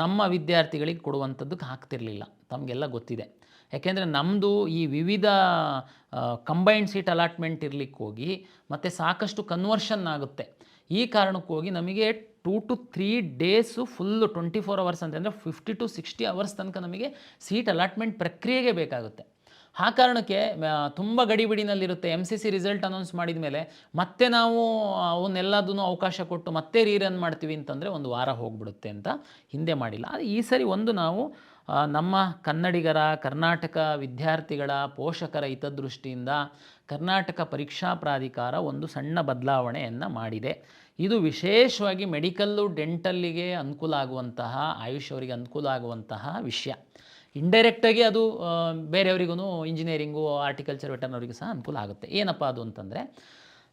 ನಮ್ಮ ವಿದ್ಯಾರ್ಥಿಗಳಿಗೆ ಕೊಡುವಂಥದ್ದಕ್ಕೆ ಆಗ್ತಿರಲಿಲ್ಲ. ತಮಗೆಲ್ಲ ಗೊತ್ತಿದೆ. ಯಾಕೆಂದರೆ ನಮ್ಮದು ಈ ವಿವಿಧ ಕಂಬೈನ್ಡ್ ಸೀಟ್ ಅಲಾಟ್ಮೆಂಟ್ ಇರಲಿಕ್ಕೆ ಹೋಗಿ ಮತ್ತು ಸಾಕಷ್ಟು ಕನ್ವರ್ಷನ್ ಆಗುತ್ತೆ. ಈ ಕಾರಣಕ್ಕೆ ಹೋಗಿ ನಮಗೆ 2 to 3 ಡೇಸು ಫುಲ್ಲು 24 ಅವರ್ಸ್ ಅಂತಂದರೆ 50 to 60 ಅವರ್ಸ್ ತನಕ ನಮಗೆ ಸೀಟ್ ಅಲಾಟ್ಮೆಂಟ್ ಪ್ರಕ್ರಿಯೆಗೆ ಬೇಕಾಗುತ್ತೆ. ಆ ಕಾರಣಕ್ಕೆ ತುಂಬ ಗಡಿಬಿಡಿನಲ್ಲಿರುತ್ತೆ. MCC ರಿಸಲ್ಟ್ ಅನೌನ್ಸ್ ಮಾಡಿದ ಮೇಲೆ ಮತ್ತೆ ನಾವು ಅವನ್ನೆಲ್ಲದನ್ನು ಅವಕಾಶ ಕೊಟ್ಟು ಮತ್ತೆ ರೀರನ್ ಮಾಡ್ತೀವಿ ಅಂತಂದರೆ ಒಂದು ವಾರ ಹೋಗ್ಬಿಡುತ್ತೆ ಅಂತ ಹಿಂದೆ ಮಾಡಿಲ್ಲ. ಆದರೆ ಈ ಸರಿ ಒಂದು ನಾವು ನಮ್ಮ ಕನ್ನಡಿಗರ, ಕರ್ನಾಟಕ ವಿದ್ಯಾರ್ಥಿಗಳ, ಪೋಷಕರ ಹಿತದೃಷ್ಟಿಯಿಂದ ಕರ್ನಾಟಕ ಪರೀಕ್ಷಾ ಪ್ರಾಧಿಕಾರ ಒಂದು ಸಣ್ಣ ಬದಲಾವಣೆಯನ್ನು ಮಾಡಿದೆ. ಇದು ವಿಶೇಷವಾಗಿ ಮೆಡಿಕಲ್ಲು, ಡೆಂಟಲ್ಲಿಗೆ ಅನುಕೂಲ ಆಗುವಂತಹ, ಆಯುಷ್ ಅವರಿಗೆ ಅನುಕೂಲ ಆಗುವಂತಹ ವಿಷಯ. ಇಂಡೈರೆಕ್ಟಾಗಿ ಅದು ಬೇರೆಯವರಿಗೂ, ಇಂಜಿನಿಯರಿಂಗು, ಆರ್ಟಿಕಲ್ಚರ್, ವೆಟರ್ನರಿಗೂ ಸಹ ಅನುಕೂಲ ಆಗುತ್ತೆ. ಏನಪ್ಪ ಅದು ಅಂತಂದರೆ,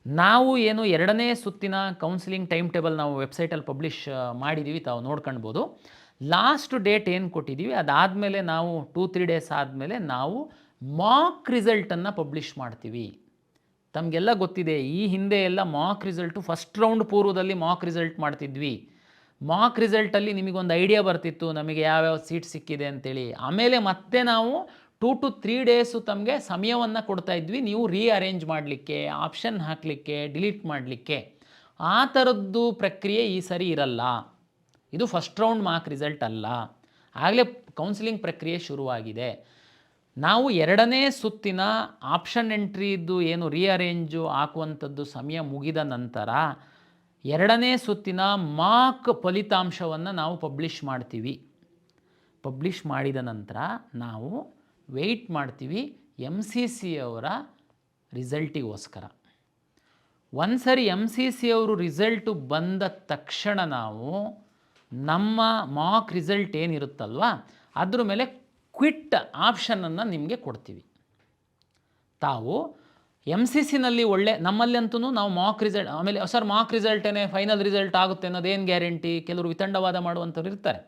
ನಾವು ಏನು 2ನೇ ಸುತ್ತಿನ ಕೌನ್ಸಿಲಿಂಗ್ ಟೈಮ್ ಟೇಬಲ್ ನಾವು ವೆಬ್ಸೈಟಲ್ಲಿ ಪಬ್ಲಿಷ್ ಮಾಡಿದ್ದೀವಿ, ತಾವು ನೋಡ್ಕೊಳ್ಬೋದು. ಲಾಸ್ಟ್ ಡೇಟ್ ಏನು ಕೊಟ್ಟಿದ್ದೀವಿ, ಅದಾದಮೇಲೆ ನಾವು 2-3 ಡೇಸ್ ಆದಮೇಲೆ ನಾವು ಮಾಕ್ ರಿಸಲ್ಟನ್ನು ಪಬ್ಲಿಷ್ ಮಾಡ್ತೀವಿ. ತಮಗೆಲ್ಲ ಗೊತ್ತಿದೆ, ಈ ಹಿಂದೆ ಎಲ್ಲ ಮಾಕ್ ರಿಸಲ್ಟು ಫಸ್ಟ್ ರೌಂಡ್ ಪೂರ್ವದಲ್ಲಿ ಮಾಕ್ ರಿಸಲ್ಟ್ ಮಾಡ್ತಿದ್ವಿ. ಮಾಕ್ ರಿಸಲ್ಟಲ್ಲಿ ನಿಮಗೊಂದು ಐಡಿಯಾ ಬರ್ತಿತ್ತು, ನಮಗೆ ಯಾವ್ಯಾವ ಸೀಟ್ ಸಿಕ್ಕಿದೆ ಅಂತೇಳಿ. ಆಮೇಲೆ ಮತ್ತೆ ನಾವು 2 to 3 ಡೇಸು ತಮಗೆ ಸಮಯವನ್ನು ಕೊಡ್ತಾಯಿದ್ವಿ, ನೀವು ರೀಅರೇಂಜ್ ಮಾಡಲಿಕ್ಕೆ, ಆಪ್ಷನ್ ಹಾಕಲಿಕ್ಕೆ, ಡಿಲೀಟ್ ಮಾಡಲಿಕ್ಕೆ. ಆ ಥರದ್ದು ಪ್ರಕ್ರಿಯೆ ಈ ಸರಿ ಇರಲ್ಲ. ಇದು ಫಸ್ಟ್ ರೌಂಡ್ ಮಾರ್ಕ್ ರಿಸಲ್ಟ್ ಅಲ್ಲ, ಆಗಲೇ ಕೌನ್ಸಿಲಿಂಗ್ ಪ್ರಕ್ರಿಯೆ ಶುರುವಾಗಿದೆ. ನಾವು 2ನೇ ಸುತ್ತಿನ ಆಪ್ಷನ್ ಎಂಟ್ರಿದ್ದು ಏನು ರೀಅರೇಂಜು ಹಾಕುವಂಥದ್ದು ಸಮಯ ಮುಗಿದ ನಂತರ ಎರಡನೇ ಸುತ್ತಿನ ಮಾಕ್ ಫಲಿತಾಂಶವನ್ನು ನಾವು ಪಬ್ಲಿಷ್ ಮಾಡ್ತೀವಿ. ಪಬ್ಲಿಷ್ ಮಾಡಿದ ನಂತರ ನಾವು ವೆಯ್ಟ್ ಮಾಡ್ತೀವಿ MCC ಅವರ ರಿಸಲ್ಟಿಗೋಸ್ಕರ. ಒಂದು ಸರಿ MCC ಅವರು ರಿಸಲ್ಟು ಬಂದ ತಕ್ಷಣ ನಾವು ನಮ್ಮ ಮಾಕ್ ರಿಸಲ್ಟ್ ಏನಿರುತ್ತಲ್ವ ಅದ್ರ ಮೇಲೆ ಕ್ವಿಟ್ ಆಪ್ಷನನ್ನು ನಿಮಗೆ ಕೊಡ್ತೀವಿ. ತಾವು MCCನಲ್ಲಿ ನಮ್ಮಲ್ಲಿ ಅಂತೂ ನಾವು ಮಾಕ್ ರಿಸಲ್ಟ್, ಆಮೇಲೆ ಸರ್ ಮಾಕ್ ರಿಸಲ್ಟೇನೆ ಫೈನಲ್ ರಿಸಲ್ಟ್ ಆಗುತ್ತೆ ಅನ್ನೋದೇನು ಗ್ಯಾರಂಟಿ? ಕೆಲವರು ವಿತಂಡವಾದ ಮಾಡುವಂಥವ್ರು ಇರ್ತಾರೆ.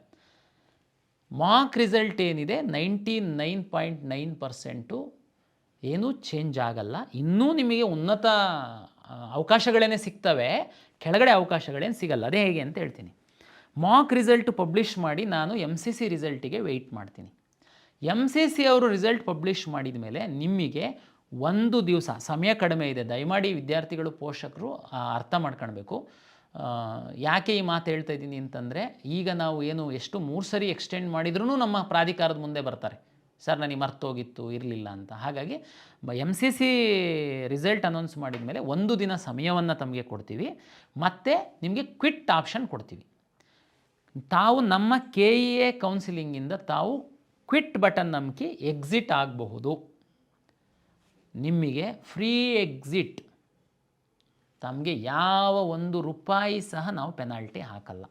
ಮಾಕ್ ರಿಸಲ್ಟ್ ಏನಿದೆ 99.9% ಏನೂ ಚೇಂಜ್ ಆಗಲ್ಲ. ಇನ್ನೂ ನಿಮಗೆ ಉನ್ನತ ಅವಕಾಶಗಳೇನೇ ಸಿಗ್ತವೆ, ಕೆಳಗಡೆ ಅವಕಾಶಗಳೇನು ಸಿಗಲ್ಲ. ಅದೇ ಹೇಗೆ ಅಂತ ಹೇಳ್ತೀನಿ. ಮಾಕ್ ರಿಸಲ್ಟ್ ಪಬ್ಲಿಷ್ ಮಾಡಿ ನಾನು MCC ರಿಸಲ್ಟಿಗೆ ವೆಯ್ಟ್ ಮಾಡ್ತೀನಿ. MCC ಅವರು ರಿಸಲ್ಟ್ ಪಬ್ಲಿಷ್ ಮಾಡಿದ ಮೇಲೆ ನಿಮಗೆ ಒಂದು ದಿವಸ, ಸಮಯ ಕಡಿಮೆ ಇದೆ, ದಯಮಾಡಿ ವಿದ್ಯಾರ್ಥಿಗಳು ಪೋಷಕರು ಅರ್ಥ ಮಾಡ್ಕೊಳ್ಬೇಕು. ಯಾಕೆ ಈ ಮಾತು ಹೇಳ್ತಾ ಇದ್ದೀನಿ ಅಂತಂದರೆ, ಈಗ ನಾವು ಎಷ್ಟು 3 ಸರಿ ಎಕ್ಸ್ಟೆಂಡ್ ಮಾಡಿದ್ರೂ ನಮ್ಮ ಪ್ರಾಧಿಕಾರದ ಮುಂದೆ ಬರ್ತಾರೆ, ಸರ್ ನನಗೆ ಮರ್ತೋಗಿತ್ತು, ಇರಲಿಲ್ಲ ಅಂತ. ಹಾಗಾಗಿ MCC ರಿಸಲ್ಟ್ ಅನೌನ್ಸ್ ಮಾಡಿದ ಮೇಲೆ ಒಂದು ದಿನ ಸಮಯವನ್ನು ತಮಗೆ ಕೊಡ್ತೀವಿ, ಮತ್ತು ನಿಮಗೆ ಕ್ವಿಟ್ ಆಪ್ಷನ್ ಕೊಡ್ತೀವಿ. ತಾವು ನಮ್ಮ KEA ಕೌನ್ಸಿಲಿಂಗಿಂದ ತಾವು ಕ್ವಿಟ್ ಬಟನ್ ನಮ್ಕಿ ಎಕ್ಸಿಟ್ ಆಗಬಹುದು. ನಿಮಗೆ ಫ್ರೀ ಎಕ್ಸಿಟ್, ತಮಗೆ ಯಾವ ₹1 ಸಹ ನಾವು ಪೆನಾಲ್ಟಿ ಹಾಕಲ್ಲ.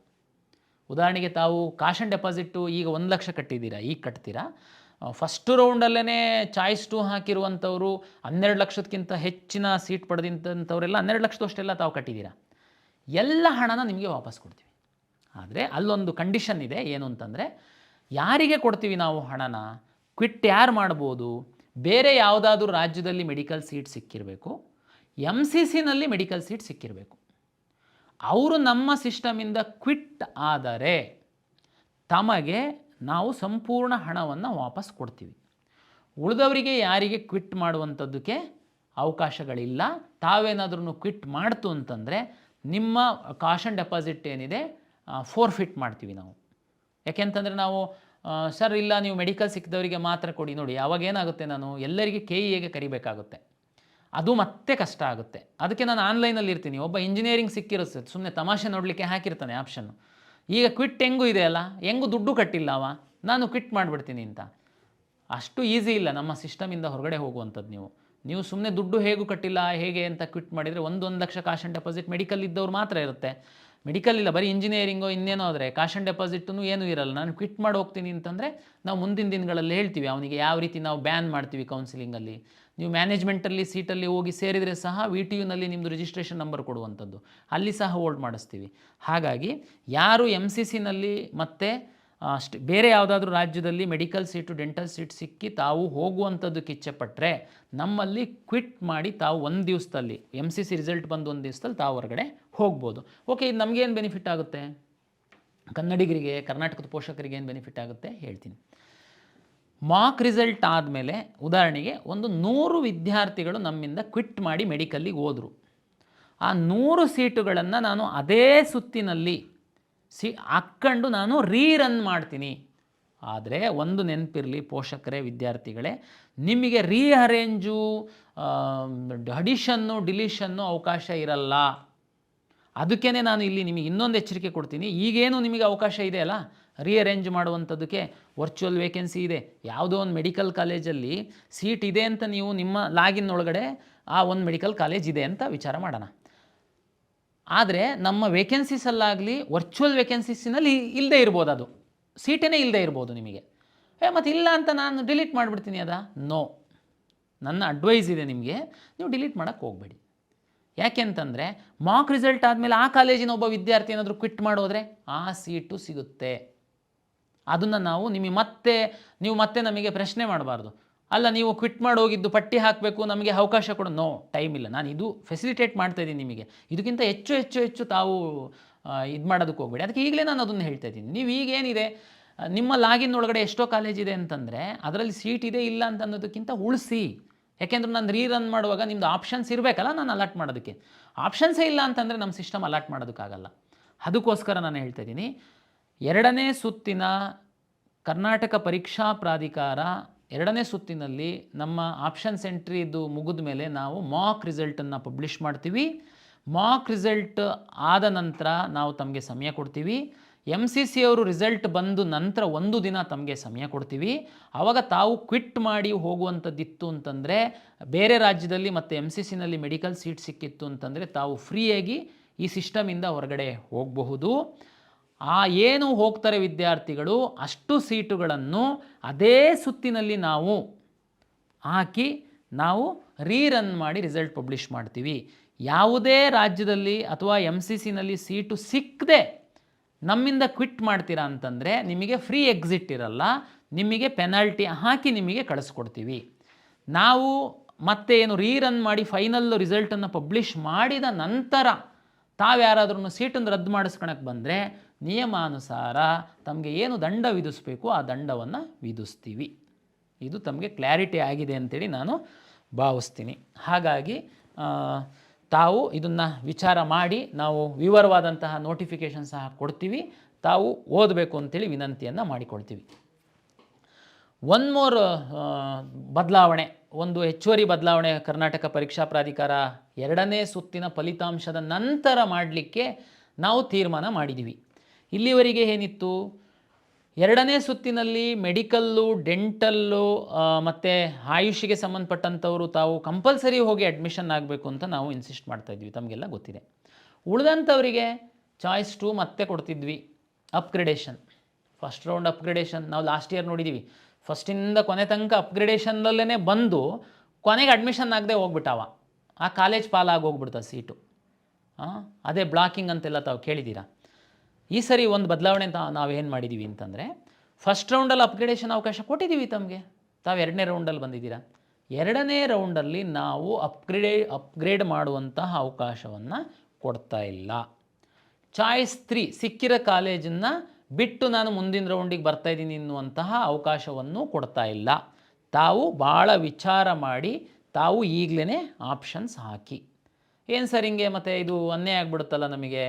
ಉದಾಹರಣೆಗೆ ತಾವು ಕಾಶ್ ಆ್ಯಂಡ್ ಡೆಪಾಸಿಟ್ಟು ಈಗ 1 ಲಕ್ಷ ಕಟ್ಟಿದ್ದೀರಾ, ಈಗ ಕಟ್ತೀರಾ. ಫಸ್ಟ್ ರೌಂಡಲ್ಲೇ ಚಾಯ್ಸ್ 2 ಹಾಕಿರುವಂಥವ್ರು 12 ಲಕ್ಷಕ್ಕಿಂತ ಹೆಚ್ಚಿನ ಸೀಟ್ ಪಡೆದಂಥವರೆಲ್ಲ 12 ಲಕ್ಷದಷ್ಟೆಲ್ಲ ತಾವು ಕಟ್ಟಿದ್ದೀರಾ, ಎಲ್ಲ ಹಣನ ನಿಮಗೆ ವಾಪಸ್ ಕೊಡ್ತೀವಿ. ಆದರೆ ಅಲ್ಲೊಂದು ಕಂಡೀಷನ್ ಇದೆ. ಏನು ಅಂತಂದರೆ, ಯಾರಿಗೆ ಕೊಡ್ತೀವಿ ನಾವು ಹಣನ? ಕ್ವಿಟ್ ಯಾರು ಮಾಡ್ಬೋದು? ಬೇರೆ ಯಾವುದಾದ್ರೂ ರಾಜ್ಯದಲ್ಲಿ ಮೆಡಿಕಲ್ ಸೀಟ್ ಸಿಕ್ಕಿರಬೇಕು, MCCನಲ್ಲಿ ಮೆಡಿಕಲ್ ಸೀಟ್ ಸಿಕ್ಕಿರಬೇಕು. ಅವರು ನಮ್ಮ ಸಿಸ್ಟಮಿಂದ ಕ್ವಿಟ್ ಆದರೆ ತಮಗೆ ನಾವು ಸಂಪೂರ್ಣ ಹಣವನ್ನು ವಾಪಸ್ ಕೊಡ್ತೀವಿ. ಉಳಿದವರಿಗೆ ಯಾರಿಗೆ ಕ್ವಿಟ್ ಮಾಡುವಂಥದ್ದಕ್ಕೆ ಅವಕಾಶಗಳಿಲ್ಲ. ತಾವೇನಾದ್ರೂ ಕ್ವಿಟ್ ಮಾಡ್ತು ಅಂತಂದರೆ ನಿಮ್ಮ ಕಾಶ್ ಆ್ಯಂಡ್ ಡೆಪಾಸಿಟ್ ಏನಿದೆ ಫೋರ್ಫಿಟ್ ಮಾಡ್ತೀವಿ ನಾವು. ಯಾಕೆಂತಂದರೆ ನಾವು ಸರ್ ಇಲ್ಲ ನೀವು ಮೆಡಿಕಲ್ ಸಿಕ್ಕಿದವರಿಗೆ ಮಾತ್ರ ಕೊಡಿ. ನೋಡಿ ಅವಾಗ ಏನಾಗುತ್ತೆ, ನಾನು ಎಲ್ಲರಿಗೆ KEAಗೆ ಕರಿಬೇಕಾಗುತ್ತೆ, ಅದು ಮತ್ತೆ ಕಷ್ಟ ಆಗುತ್ತೆ. ಅದಕ್ಕೆ ನಾನು ಆನ್ಲೈನಲ್ಲಿ ಇರ್ತೀನಿ. ಒಬ್ಬ ಇಂಜಿನಿಯರಿಂಗ್ ಸಿಕ್ಕಿರುತ್ತೆ, ಸುಮ್ಮನೆ ತಮಾಷೆ ನೋಡಲಿಕ್ಕೆ ಹಾಕಿರ್ತಾನೆ ಆಪ್ಷನ್ನು. ಈಗ ಕ್ವಿಟ್ ಹೆಂಗೂ ಇದೆಯಲ್ಲ, ಹೆಂಗೂ ದುಡ್ಡು ಕಟ್ಟಿಲ್ಲ ನಾನು ಕ್ವಿಟ್ ಮಾಡಿಬಿಡ್ತೀನಿ ಅಂತ. ಅಷ್ಟು ಈಸಿ ಇಲ್ಲ ನಮ್ಮ ಸಿಸ್ಟಮಿಂದ ಹೊರಗಡೆ ಹೋಗುವಂಥದ್ದು. ನೀವು ಸುಮ್ಮನೆ ದುಡ್ಡು ಹೇಗೂ ಕಟ್ಟಿಲ್ಲ ಹೇಗೆ ಅಂತ ಕ್ವಿಟ್ ಮಾಡಿದರೆ 1 ಲಕ್ಷ ಕಾಶ್ ಆ್ಯಂಡ್ ಡೆಪಾಸಿಟ್ ಮೆಡಿಕಲ್ ಇದ್ದವ್ರು ಮಾತ್ರ ಇರುತ್ತೆ. ಮೆಡಿಕಲ್ ಇಲ್ಲ, ಬರೀ ಇಂಜಿನಿಯರಿಂಗೋ ಇನ್ನೇನೋ ಆದರೆ ಕಾಶ್ ಆ್ಯಂಡ್ ಡೆಪಾಸಿಟೂ ಏನೂ ಇರಲ್ಲ. ನಾನು ಕ್ವಿಟ್ ಮಾಡಿ ಹೋಗ್ತೀನಿ ಅಂತಂದರೆ ನಾವು ಮುಂದಿನ ದಿನಗಳಲ್ಲಿ ಹೇಳ್ತೀವಿ ಅವನಿಗೆ ಯಾವ ರೀತಿ ನಾವು ಬ್ಯಾನ್ ಮಾಡ್ತೀವಿ ಕೌನ್ಸಿಲಿಂಗಲ್ಲಿ. ನೀವು ಮ್ಯಾನೇಜ್ಮೆಂಟಲ್ಲಿ ಸೀಟಲ್ಲಿ ಹೋಗಿ ಸೇರಿದರೆ ಸಹ VTUನಲ್ಲಿ ನಿಮ್ಮದು ರಿಜಿಸ್ಟ್ರೇಷನ್ ನಂಬರ್ ಕೊಡುವಂಥದ್ದು, ಅಲ್ಲಿ ಸಹ ಹೋಲ್ಡ್ ಮಾಡಿಸ್ತೀವಿ. ಹಾಗಾಗಿ ಯಾರು MCCನಲ್ಲಿ ಮತ್ತು ಬೇರೆ ಯಾವುದಾದ್ರೂ ರಾಜ್ಯದಲ್ಲಿ ಮೆಡಿಕಲ್ ಸೀಟು ಡೆಂಟಲ್ ಸೀಟ್ ಸಿಕ್ಕಿ ತಾವು ಹೋಗುವಂಥದ್ದಕ್ಕೆ ಇಚ್ಛೆಪಟ್ಟರೆ ನಮ್ಮಲ್ಲಿ ಕ್ವಿಟ್ ಮಾಡಿ ತಾವು 1 ದಿವಸದಲ್ಲಿ MCC ರಿಸಲ್ಟ್ ಬಂದು 1 ದಿವಸದಲ್ಲಿ ತಾವು ಹೊರಗಡೆ ಹೋಗ್ಬೋದು. ಓಕೆ, ಇದು ನಮಗೇನು ಬೆನಿಫಿಟ್ ಆಗುತ್ತೆ? ಕನ್ನಡಿಗರಿಗೆ, ಕರ್ನಾಟಕದ ಪೋಷಕರಿಗೆ ಏನು ಬೆನಿಫಿಟ್ ಆಗುತ್ತೆ ಹೇಳ್ತೀನಿ. ಮಾಕ್ ರಿಸಲ್ಟ್ ಆದಮೇಲೆ ಉದಾಹರಣೆಗೆ 100 ವಿದ್ಯಾರ್ಥಿಗಳು ನಮ್ಮಿಂದ ಕ್ವಿಟ್ ಮಾಡಿ ಮೆಡಿಕಲ್ಲಿಗೆ ಹೋದರು. ಆ 100 ಸೀಟುಗಳನ್ನು ನಾನು ಅದೇ ಸುತ್ತಿನಲ್ಲಿ ಹಾಕ್ಕೊಂಡು ನಾನು ರೀರನ್ ಮಾಡ್ತೀನಿ. ಆದರೆ ಒಂದು ನೆನಪಿರಲಿ ಪೋಷಕರೇ, ವಿದ್ಯಾರ್ಥಿಗಳೇ, ನಿಮಗೆ ರೀಅರೇಂಜು, ಅಡಿಷನ್ನು, ಡಿಲೀಷನ್ನು ಅವಕಾಶ ಇರಲ್ಲ. ಅದಕ್ಕೇ ನಾನು ಇಲ್ಲಿ ನಿಮಗೆ ಇನ್ನೊಂದು ಎಚ್ಚರಿಕೆ ಕೊಡ್ತೀನಿ. ಈಗೇನು ನಿಮಗೆ ಅವಕಾಶ ಇದೆ ಅಲ್ಲ ರೀಅರೇಂಜ್ ಮಾಡುವಂಥದ್ದಕ್ಕೆ, ವರ್ಚುವಲ್ ವೇಕೆನ್ಸಿ ಇದೆ. ಯಾವುದೋ ಒಂದು ಮೆಡಿಕಲ್ ಕಾಲೇಜಲ್ಲಿ ಸೀಟ್ ಇದೆ ಅಂತ ನೀವು ನಿಮ್ಮ ಲಾಗಿನ್ ಒಳಗಡೆ ಆ ಒಂದು ಮೆಡಿಕಲ್ ಕಾಲೇಜ್ ಇದೆ ಅಂತ ವಿಚಾರ ಮಾಡೋಣ. ಆದರೆ ನಮ್ಮ ವೇಕೆನ್ಸೀಸಲ್ಲಾಗಲಿ ವರ್ಚುವಲ್ ವೇಕೆನ್ಸೀಸಿನಲ್ಲಿ ಇಲ್ಲದೆ ಇರ್ಬೋದು, ಅದು ಸೀಟೇ ಇಲ್ಲದೆ ಇರ್ಬೋದು ನಿಮಗೆ. ಮತ್ತು ಇಲ್ಲ ಅಂತ ನಾನು ಡಿಲೀಟ್ ಮಾಡಿಬಿಡ್ತೀನಿ ನೋ, ನನ್ನ ಅಡ್ವೈಸ್ ಇದೆ ನಿಮಗೆ, ನೀವು ಡಿಲೀಟ್ ಮಾಡೋಕ್ಕೆ ಹೋಗಬೇಡಿ. ಯಾಕೆ ಅಂತಂದರೆ ಮಾಕ್ ರಿಸಲ್ಟ್ ಆದಮೇಲೆ ಆ ಕಾಲೇಜಿನ ಒಬ್ಬ ವಿದ್ಯಾರ್ಥಿ ಏನಾದರೂ ಕ್ವಿಟ್ ಮಾಡೋದ್ರೆ ಆ ಸೀಟು ಸಿಗುತ್ತೆ. ಅದನ್ನು ನೀವು ಮತ್ತೆ ನಮಗೆ ಪ್ರಶ್ನೆ ಮಾಡಬಾರ್ದು. ಅಲ್ಲ ನೀವು ಕ್ವಿಟ್ ಮಾಡಿ ಹೋಗಿದ್ದು ಪಟ್ಟಿ ಹಾಕಬೇಕು, ನಮಗೆ ಅವಕಾಶ ಕೊಡು. ನೋ, ಟೈಮ್ ಇಲ್ಲ. ನಾನು ಇದು ಫೆಸಿಲಿಟೇಟ್ ಮಾಡ್ತಾಯಿದ್ದೀನಿ ನಿಮಗೆ. ಇದಕ್ಕಿಂತ ಹೆಚ್ಚು ತಾವು ಇದು ಮಾಡೋದಕ್ಕೆ ಹೋಗಬೇಡಿ. ಅದಕ್ಕೆ ಈಗಲೇ ನಾನು ಅದನ್ನು ಹೇಳ್ತಾ ಇದ್ದೀನಿ. ನೀವು ಈಗೇನಿದೆ ನಿಮ್ಮ ಲಾಗಿನ್ ಒಳಗಡೆ ಎಷ್ಟೋ ಕಾಲೇಜ್ ಇದೆ ಅಂತಂದರೆ ಅದರಲ್ಲಿ ಸೀಟ್ ಇದೆ ಇಲ್ಲ ಅಂತ ಅನ್ನೋದಕ್ಕಿಂತ ಉಳಿಸಿ. ಯಾಕೆಂದ್ರೆ ನಾನು ರೀರನ್ ಮಾಡುವಾಗ ನಿಮ್ಮದು ಆಪ್ಷನ್ಸ್ ಇರಬೇಕಲ್ಲ, ನಾನು ಅಲರ್ಟ್ ಮಾಡೋದಕ್ಕೆ. ಆಪ್ಷನ್ಸೇ ಇಲ್ಲ ಅಂತಂದರೆ ನಮ್ಮ ಸಿಸ್ಟಮ್ ಅಲರ್ಟ್ ಮಾಡೋದಕ್ಕಾಗಲ್ಲ. ಅದಕ್ಕೋಸ್ಕರ ನಾನು ಹೇಳ್ತಾ ಇದ್ದೀನಿ, 2ನೇ ಸುತ್ತಿನ ಕರ್ನಾಟಕ ಪರೀಕ್ಷಾ ಪ್ರಾಧಿಕಾರ 2ನೇ ಸುತ್ತಿನಲ್ಲಿ ನಮ್ಮ ಆಪ್ಷನ್ಸ್ ಎಂಟ್ರಿದು ಮುಗಿದ ಮೇಲೆ ನಾವು ಮಾಕ್ ರಿಸಲ್ಟನ್ನು ಪಬ್ಲಿಷ್ ಮಾಡ್ತೀವಿ. ಮಾಕ್ ರಿಸಲ್ಟ್ ಆದ ನಂತರ ನಾವು ತಮಗೆ ಸಮಯ ಕೊಡ್ತೀವಿ. MCC ಅವರು ರಿಸಲ್ಟ್ ಬಂದು ನಂತರ 1 ದಿನ ತಮಗೆ ಸಮಯ ಕೊಡ್ತೀವಿ. ಆವಾಗ ತಾವು ಕ್ವಿಟ್ ಮಾಡಿ ಹೋಗುವಂಥದ್ದಿತ್ತು ಅಂತಂದರೆ, ಬೇರೆ ರಾಜ್ಯದಲ್ಲಿ ಮತ್ತು MCCನಲ್ಲಿ ಮೆಡಿಕಲ್ ಸೀಟ್ ಸಿಕ್ಕಿತ್ತು ಅಂತಂದರೆ ತಾವು ಫ್ರೀಯಾಗಿ ಈ ಸಿಸ್ಟಮಿಂದ ಹೊರಗಡೆ ಹೋಗಬಹುದು. ಏನು ಹೋಗ್ತಾರೆ ವಿದ್ಯಾರ್ಥಿಗಳು, ಅಷ್ಟು ಸೀಟುಗಳನ್ನು ಅದೇ ಸುತ್ತಿನಲ್ಲಿ ನಾವು ಹಾಕಿ ನಾವು ರೀರನ್ ಮಾಡಿ ರಿಸಲ್ಟ್ ಪಬ್ಲಿಷ್ ಮಾಡ್ತೀವಿ. ಯಾವುದೇ ರಾಜ್ಯದಲ್ಲಿ ಅಥವಾ MCCನಲ್ಲಿ ಸೀಟು ಸಿಕ್ಕದೆ ನಮ್ಮಿಂದ ಕ್ವಿಟ್ ಮಾಡ್ತೀರಾ ಅಂತಂದರೆ ನಿಮಗೆ ಫ್ರೀ ಎಕ್ಸಿಟ್ ಇರಲ್ಲ, ನಿಮಗೆ ಪೆನಾಲ್ಟಿ ಹಾಕಿ ನಿಮಗೆ ಕಳಿಸ್ಕೊಡ್ತೀವಿ. ನಾವು ಮತ್ತೆ ಏನು ರೀರನ್ ಮಾಡಿ ಫೈನಲ್ ರಿಸಲ್ಟನ್ನು ಪಬ್ಲಿಷ್ ಮಾಡಿದ ನಂತರ ತಾವ್ಯಾರಾದ್ರೂ ಸೀಟನ್ನು ರದ್ದು ಮಾಡಿಸ್ಕೊಳಕ್ಕೆ ಬಂದರೆ ನಿಯಮಾನುಸಾರ ತಮಗೆ ಏನು ದಂಡ ವಿಧಿಸಬೇಕು ಆ ದಂಡವನ್ನು ವಿಧಿಸ್ತೀವಿ. ಇದು ತಮಗೆ ಕ್ಲಾರಿಟಿ ಆಗಿದೆ ಅಂತೇಳಿ ನಾನು ಭಾವಿಸ್ತೀನಿ. ಹಾಗಾಗಿ ತಾವು ಇದನ್ನು ವಿಚಾರ ಮಾಡಿ ನಾವು ವಿವರವಾದಂತಹ ನೋಟಿಫಿಕೇಷನ್ ಸಹ ಕೊಡ್ತೀವಿ, ತಾವು ಓದಬೇಕು ಅಂತೇಳಿ ವಿನಂತಿಯನ್ನು ಮಾಡಿಕೊಳ್ತೀವಿ. ಒನ್ ಮೋರ್ ಬದಲಾವಣೆ, ಒಂದು ಹೆಚ್ಚುವರಿ ಬದಲಾವಣೆ ಕರ್ನಾಟಕ ಪರೀಕ್ಷಾ ಪ್ರಾಧಿಕಾರ 2ನೇ ಸುತ್ತಿನ ಫಲಿತಾಂಶದ ನಂತರ ಮಾಡಲಿಕ್ಕೆ ನಾವು ತೀರ್ಮಾನ ಮಾಡಿದ್ದೀವಿ. ಇಲ್ಲಿವರೆಗೆ ಏನಿತ್ತು, 2ನೇ ಸುತ್ತಿನಲ್ಲಿ ಮೆಡಿಕಲ್ಲು, ಡೆಂಟಲ್ಲು ಮತ್ತು ಆಯುಷಿಗೆ ಸಂಬಂಧಪಟ್ಟಂಥವರು ತಾವು ಕಂಪಲ್ಸರಿ ಹೋಗಿ ಅಡ್ಮಿಷನ್ ಆಗಬೇಕು ಅಂತ ನಾವು ಇನ್ಸಿಸ್ಟ್ ಮಾಡ್ತಾಯಿದ್ವಿ, ತಮಗೆಲ್ಲ ಗೊತ್ತಿದೆ. ಉಳಿದಂಥವರಿಗೆ ಚಾಯ್ಸ್ 2 ಮತ್ತೆ ಕೊಡ್ತಿದ್ವಿ. ಅಪ್ಗ್ರೇಡೇಷನ್, ಫಸ್ಟ್ ರೌಂಡ್ ಅಪ್ಗ್ರೇಡೇಷನ್ ನಾವು ಲಾಸ್ಟ್ ಇಯರ್ ನೋಡಿದ್ದೀವಿ. ಫಸ್ಟಿಂದ ಕೊನೆ ತನಕ ಅಪ್ಗ್ರೇಡೇಷನ್ನಲ್ಲೇ ಬಂದು ಕೊನೆಗೆ ಅಡ್ಮಿಷನ್ ಆಗದೆ ಹೋಗ್ಬಿಟ್ಟಾವ, ಆ ಕಾಲೇಜ್ ಪಾಲಾಗಿ ಹೋಗ್ಬಿಡ್ತದೆ ಸೀಟು. ಅದೇ ಬ್ಲಾಕಿಂಗ್ ಅಂತೆಲ್ಲ ತಾವು ಕೇಳಿದ್ದೀರಾ. ಈ ಸರಿ ಒಂದು ಬದಲಾವಣೆ ಅಂತ ನಾವೇನು ಮಾಡಿದ್ದೀವಿ ಅಂತಂದರೆ, ಫಸ್ಟ್ ರೌಂಡಲ್ಲಿ ಅಪ್ಗ್ರೇಡೇಷನ್ ಅವಕಾಶ ಕೊಟ್ಟಿದ್ದೀವಿ ತಮಗೆ, ತಾವು 2ನೇ ರೌಂಡಲ್ಲಿ ಬಂದಿದ್ದೀರಾ. 2ನೇ ರೌಂಡಲ್ಲಿ ನಾವು ಅಪ್ಗ್ರೇಡ್ ಮಾಡುವಂತಹ ಅವಕಾಶವನ್ನು ಕೊಡ್ತಾ ಇಲ್ಲ. ಚಾಯ್ಸ್ 3 ಸಿಕ್ಕಿರೋ ಕಾಲೇಜನ್ನು ಬಿಟ್ಟು ನಾನು ಮುಂದಿನ ರೌಂಡಿಗೆ ಬರ್ತಾಯಿದ್ದೀನಿ ಎನ್ನುವಂತಹ ಅವಕಾಶವನ್ನು ಕೊಡ್ತಾ ಇಲ್ಲ. ತಾವು ಭಾಳ ವಿಚಾರ ಮಾಡಿ ತಾವು ಈಗಲೇ ಆಪ್ಷನ್ಸ್ ಹಾಕಿ. ಏನು ಸರ್ ಹಿಂಗೆ ಮತ್ತು ಇದು ಅನ್ಯಾಯ ಆಗಿಬಿಡುತ್ತಲ್ಲ, ನಮಗೆ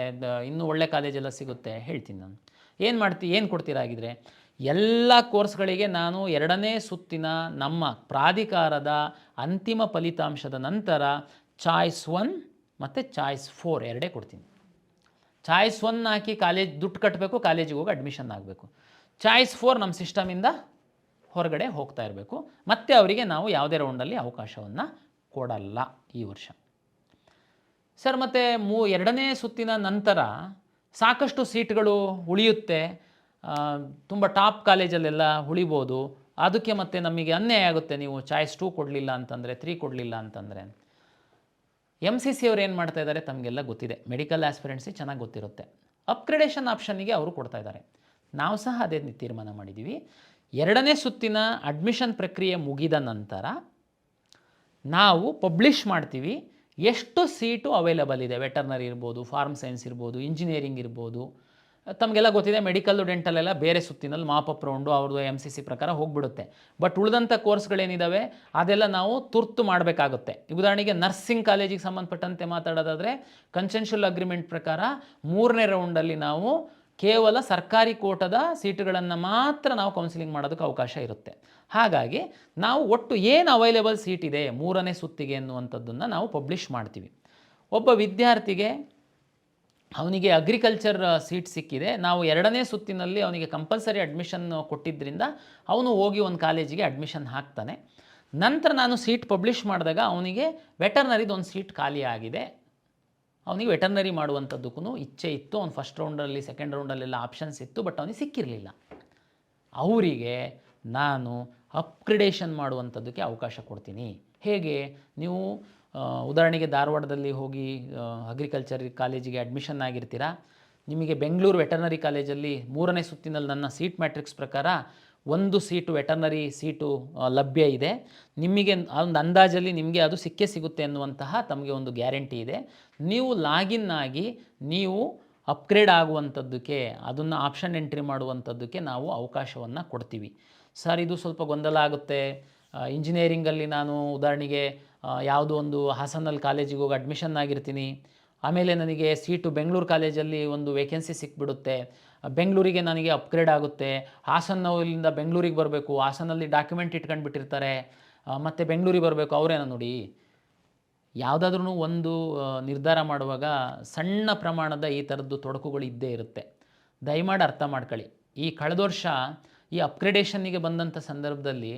ಇನ್ನೂ ಒಳ್ಳೆ ಕಾಲೇಜೆಲ್ಲ ಸಿಗುತ್ತೆ. ಹೇಳ್ತೀನಿ ನಾನು ಏನು ಕೊಡ್ತೀರಾ ಆಗಿದ್ರೆ, ಎಲ್ಲ ಕೋರ್ಸ್ಗಳಿಗೆ ನಾನು 2ನೇ ಸುತ್ತಿನ ನಮ್ಮ ಪ್ರಾಧಿಕಾರದ ಅಂತಿಮ ಫಲಿತಾಂಶದ ನಂತರ ಚಾಯ್ಸ್ 1 ಮತ್ತು ಚಾಯ್ಸ್ 4 ಎರಡೇ ಕೊಡ್ತೀನಿ. ಚಾಯ್ಸ್ 1 ಹಾಕಿ ಕಾಲೇಜ್ ದುಡ್ಡು ಕಟ್ಟಬೇಕು, ಕಾಲೇಜಿಗೆ ಹೋಗಿ ಅಡ್ಮಿಷನ್ ಆಗಬೇಕು. ಚಾಯ್ಸ್ 4 ನಮ್ಮ ಸಿಸ್ಟಮಿಂದ ಹೊರಗಡೆ ಹೋಗ್ತಾ ಇರಬೇಕು. ಮತ್ತು ಅವರಿಗೆ ನಾವು ಯಾವುದೇ ರೌಂಡಲ್ಲಿ ಅವಕಾಶವನ್ನು ಕೊಡಲ್ಲ ಈ ವರ್ಷ. ಸರ್ ಮತ್ತು 2ನೇ ಸುತ್ತಿನ ನಂತರ ಸಾಕಷ್ಟು ಸೀಟ್ಗಳು ಉಳಿಯುತ್ತೆ, ತುಂಬ ಟಾಪ್ ಕಾಲೇಜಲ್ಲೆಲ್ಲ ಉಳಿಬೋದು, ಅದಕ್ಕೆ ಮತ್ತೆ ನಮಗೆ ಅನ್ಯಾಯ ಆಗುತ್ತೆ ನೀವು ಚಾಯ್ಸ್ 2 ಕೊಡಲಿಲ್ಲ ಅಂತಂದರೆ, 3 ಕೊಡಲಿಲ್ಲ ಅಂತಂದರೆ. MCC ಅವ್ರು ಏನು ಮಾಡ್ತಾ ಇದ್ದಾರೆ ತಮಗೆಲ್ಲ ಗೊತ್ತಿದೆ, ಮೆಡಿಕಲ್ ಆಸ್ಪಿರೆಂಟ್ಸಿ ಚೆನ್ನಾಗಿ ಗೊತ್ತಿರುತ್ತೆ. ಅಪ್ಗ್ರೇಡೇಷನ್ ಆಪ್ಷನ್ನಿಗೆ ಅವರು ಕೊಡ್ತಾ ಇದ್ದಾರೆ. ನಾವು ಸಹ ಅದೇ ತೀರ್ಮಾನ ಮಾಡಿದ್ದೀವಿ. 2ನೇ ಸುತ್ತಿನ ಅಡ್ಮಿಷನ್ ಪ್ರಕ್ರಿಯೆ ಮುಗಿದ ನಂತರ ನಾವು ಪಬ್ಲಿಷ್ ಮಾಡ್ತೀವಿ ಎಷ್ಟು ಸೀಟು ಅವೈಲಬಲ್ ಇದೆ. ವೆಟರ್ನರಿ ಇರ್ಬೋದು, ಫಾರ್ಮ್ ಸೈನ್ಸ್ ಇರ್ಬೋದು, ಇಂಜಿನಿಯರಿಂಗ್ ಇರ್ಬೋದು. ತಮಗೆಲ್ಲ ಗೊತ್ತಿದೆ ಮೆಡಿಕಲ್ಲು ಡೆಂಟಲೆಲ್ಲ ಬೇರೆ ಸುತ್ತಿನಲ್ಲಿ ಮಾಪಪ್ ರೌಂಡು ಅವ್ರದ್ದು MCC ಪ್ರಕಾರ ಹೋಗ್ಬಿಡುತ್ತೆ. ಬಟ್ ಉಳಿದಂಥ ಕೋರ್ಸ್ಗಳೇನಿದ್ದಾವೆ ಅದೆಲ್ಲ ನಾವು ತುರ್ತು ಮಾಡಬೇಕಾಗುತ್ತೆ. ಉದಾಹರಣೆಗೆ ನರ್ಸಿಂಗ್ ಕಾಲೇಜಿಗೆ ಸಂಬಂಧಪಟ್ಟಂತೆ ಮಾತಾಡೋದಾದರೆ ಕನ್ಸೆನ್ಷುಯಲ್ ಅಗ್ರಿಮೆಂಟ್ ಪ್ರಕಾರ 3ನೇ ರೌಂಡಲ್ಲಿ ನಾವು ಕೇವಲ ಸರ್ಕಾರಿ ಕೋಟದ ಸೀಟುಗಳನ್ನು ಮಾತ್ರ ನಾವು ಕೌನ್ಸಿಲಿಂಗ್ ಮಾಡೋದಕ್ಕೆ ಅವಕಾಶ ಇರುತ್ತೆ. ಹಾಗಾಗಿ ನಾವು ಒಟ್ಟು ಏನು ಅವೈಲೇಬಲ್ ಸೀಟ್ ಇದೆ 3ನೇ ಸುತ್ತಿಗೆ ಎನ್ನುವಂಥದ್ದನ್ನು ನಾವು ಪಬ್ಲಿಷ್ ಮಾಡ್ತೀವಿ. ಒಬ್ಬ ವಿದ್ಯಾರ್ಥಿಗೆ ಅವನಿಗೆ ಅಗ್ರಿಕಲ್ಚರ್ ಸೀಟ್ ಸಿಕ್ಕಿದೆ, ನಾವು 2ನೇ ಸುತ್ತಿನಲ್ಲಿ ಅವನಿಗೆ ಕಂಪಲ್ಸರಿ ಅಡ್ಮಿಷನ್ ಕೊಟ್ಟಿದ್ದರಿಂದ ಅವನು ಹೋಗಿ ಒಂದು ಕಾಲೇಜಿಗೆ ಅಡ್ಮಿಷನ್ ಹಾಕ್ತಾನೆ. ನಂತರ ನಾನು ಸೀಟ್ ಪಬ್ಲಿಷ್ ಮಾಡಿದಾಗ ಅವನಿಗೆ ವೆಟರ್ನರಿದು ಒಂದು ಸೀಟ್ ಖಾಲಿ ಆಗಿದೆ, ಅವನಿಗೆ ವೆಟರ್ನರಿ ಮಾಡುವಂಥದ್ದಕ್ಕೂ ಇಚ್ಛೆ ಇತ್ತು. ಅವ್ನು ಫಸ್ಟ್ ರೌಂಡಲ್ಲಿ ಸೆಕೆಂಡ್ ರೌಂಡಲ್ಲೆಲ್ಲ ಆಪ್ಷನ್ಸ್ ಇತ್ತು, ಬಟ್ ಅವನಿಗೆ ಸಿಕ್ಕಿರಲಿಲ್ಲ. ಅವರಿಗೆ ನಾನು ಅಪ್ಗ್ರೇಡೇಷನ್ ಮಾಡುವಂಥದ್ದಕ್ಕೆ ಅವಕಾಶ ಕೊಡ್ತೀನಿ. ಹೇಗೆ, ನೀವು ಉದಾಹರಣೆಗೆ ಧಾರವಾಡದಲ್ಲಿ ಹೋಗಿ ಅಗ್ರಿಕಲ್ಚರ್ ಕಾಲೇಜಿಗೆ ಅಡ್ಮಿಷನ್ ಆಗಿರ್ತೀರಾ, ನಿಮಗೆ ಬೆಂಗಳೂರು ವೆಟರ್ನರಿ ಕಾಲೇಜಲ್ಲಿ 3ನೇ ಸುತ್ತಿನಲ್ಲಿ ನನ್ನ ಸೀಟ್ ಮ್ಯಾಟ್ರಿಕ್ಸ್ ಪ್ರಕಾರ 1 ಸೀಟು ವೆಟರ್ನರಿ ಸೀಟು ಲಭ್ಯ ಇದೆ. ನಿಮಗೆ ಒಂದು ಅಂದಾಜಲ್ಲಿ ನಿಮಗೆ ಅದು ಸಿಗುತ್ತೆ ಅನ್ನುವಂತಹ ತಮಗೆ ಒಂದು ಗ್ಯಾರಂಟಿ ಇದೆ. ನೀವು ಲಾಗಿನ್ ಆಗಿ ನೀವು ಅಪ್ಗ್ರೇಡ್ ಆಗುವಂಥದ್ದಕ್ಕೆ, ಅದನ್ನು ಆಪ್ಷನ್ ಎಂಟ್ರಿ ಮಾಡುವಂಥದ್ದಕ್ಕೆ ನಾವು ಅವಕಾಶವನ್ನು ಕೊಡ್ತೀವಿ. ಸರ್ ಇದು ಸ್ವಲ್ಪ ಗೊಂದಲ ಆಗುತ್ತೆ, ಇಂಜಿನಿಯರಿಂಗಲ್ಲಿ ನಾನು ಉದಾಹರಣೆಗೆ ಯಾವುದೋ ಒಂದು ಹಾಸನಲ್ಲಿ ಕಾಲೇಜಿಗೆ ಹೋಗಿ ಅಡ್ಮಿಷನ್ ಆಗಿರ್ತೀನಿ, ಆಮೇಲೆ ನನಗೆ ಸೀಟು ಬೆಂಗಳೂರು ಕಾಲೇಜಲ್ಲಿ ಒಂದು ವೇಕೆನ್ಸಿ ಸಿಕ್ಬಿಡುತ್ತೆ, ಬೆಂಗಳೂರಿಗೆ ನನಗೆ ಅಪ್ಗ್ರೇಡ್ ಆಗುತ್ತೆ, ಹಾಸನಲ್ಲಿಂದ ಬೆಂಗಳೂರಿಗೆ ಬರಬೇಕು, ಹಾಸನಲ್ಲಿ ಡಾಕ್ಯುಮೆಂಟ್ ಇಟ್ಕೊಂಡು ಬಿಟ್ಟಿರ್ತಾರೆ, ಮತ್ತು ಬೆಂಗಳೂರಿಗೆ ಬರಬೇಕು, ಅವರೇನ ನೋಡಿ ಯಾವುದಾದ್ರೂ ಒಂದು ನಿರ್ಧಾರ ಮಾಡುವಾಗ ಸಣ್ಣ ಪ್ರಮಾಣದ ಈ ಥರದ್ದು ತೊಡಕುಗಳು ಇದ್ದೇ ಇರುತ್ತೆ. ದಯಮಾಡಿ ಅರ್ಥ ಮಾಡ್ಕೊಳ್ಳಿ. ಈ ಕಳೆದ ವರ್ಷ ಈ ಅಪ್ಗ್ರೇಡೇಷನ್ನಿಗೆ ಬಂದಂಥ ಸಂದರ್ಭದಲ್ಲಿ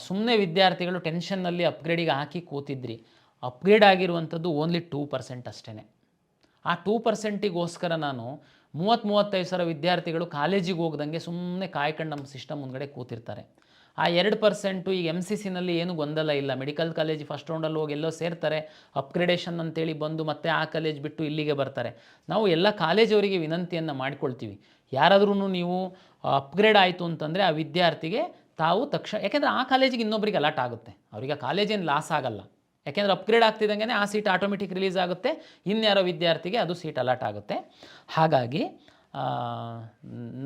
ಸುಮ್ಮನೆ ವಿದ್ಯಾರ್ಥಿಗಳು ಟೆನ್ಷನ್ನಲ್ಲಿ ಅಪ್ಗ್ರೇಡಿಗೆ ಹಾಕಿ ಕೂತಿದ್ರಿ. ಅಪ್ಗ್ರೇಡ್ ಆಗಿರುವಂಥದ್ದು ಓನ್ಲಿ 2% ಅಷ್ಟೇ. ಆ 2%ಗೋಸ್ಕರ ನಾನು 30-35 ಸಾವಿರ ವಿದ್ಯಾರ್ಥಿಗಳು ಕಾಲೇಜಿಗೆ ಹೋಗ್ದಂಗೆ ಸುಮ್ಮನೆ ಕಾಯ್ಕೊಂಡು ನಮ್ಮ ಸಿಸ್ಟಮ್ ಮುಂದ್ಗಡೆ ಕೂತಿರ್ತಾರೆ. ಆ 2% ಈಗ MCCನಲ್ಲಿ ಏನು ಗೊಂದಲ ಇಲ್ಲ. ಮೆಡಿಕಲ್ ಕಾಲೇಜ್ ಫಸ್ಟ್ ರೌಂಡಲ್ಲಿ ಹೋಗಿ ಎಲ್ಲೋ ಸೇರ್ತಾರೆ, ಅಪ್ಗ್ರೇಡೇಷನ್ ಅಂತೇಳಿ ಬಂದು ಮತ್ತೆ ಆ ಕಾಲೇಜ್ ಬಿಟ್ಟು ಇಲ್ಲಿಗೆ ಬರ್ತಾರೆ. ನಾವು ಎಲ್ಲ ಕಾಲೇಜವರಿಗೆ ವಿನಂತಿಯನ್ನು ಮಾಡಿಕೊಳ್ತೀವಿ, ಯಾರಾದ್ರೂ ನೀವು ಅಪ್ಗ್ರೇಡ್ ಆಯಿತು ಅಂತಂದರೆ ಆ ವಿದ್ಯಾರ್ಥಿಗೆ ತಾವು ತಕ್ಷಣ, ಯಾಕೆಂದರೆ ಆ ಕಾಲೇಜಿಗೆ ಇನ್ನೊಬ್ಬರಿಗೆ ಅಲಾಟ್ ಆಗುತ್ತೆ, ಅವರಿಗೆ ಆ ಕಾಲೇಜೇನು ಲಾಸ್ ಆಗಲ್ಲ. ಯಾಕೆಂದರೆ ಅಪ್ಗ್ರೇಡ್ ಆಗ್ತಿದ್ದಂಗೆ ಆ ಸೀಟ್ ಆಟೋಮೆಟಿಕ್ ರಿಲೀಸ್ ಆಗುತ್ತೆ, ಇನ್ಯಾರೋ ವಿದ್ಯಾರ್ಥಿಗೆ ಅದು ಸೀಟ್ ಅಲಾಟ್ ಆಗುತ್ತೆ. ಹಾಗಾಗಿ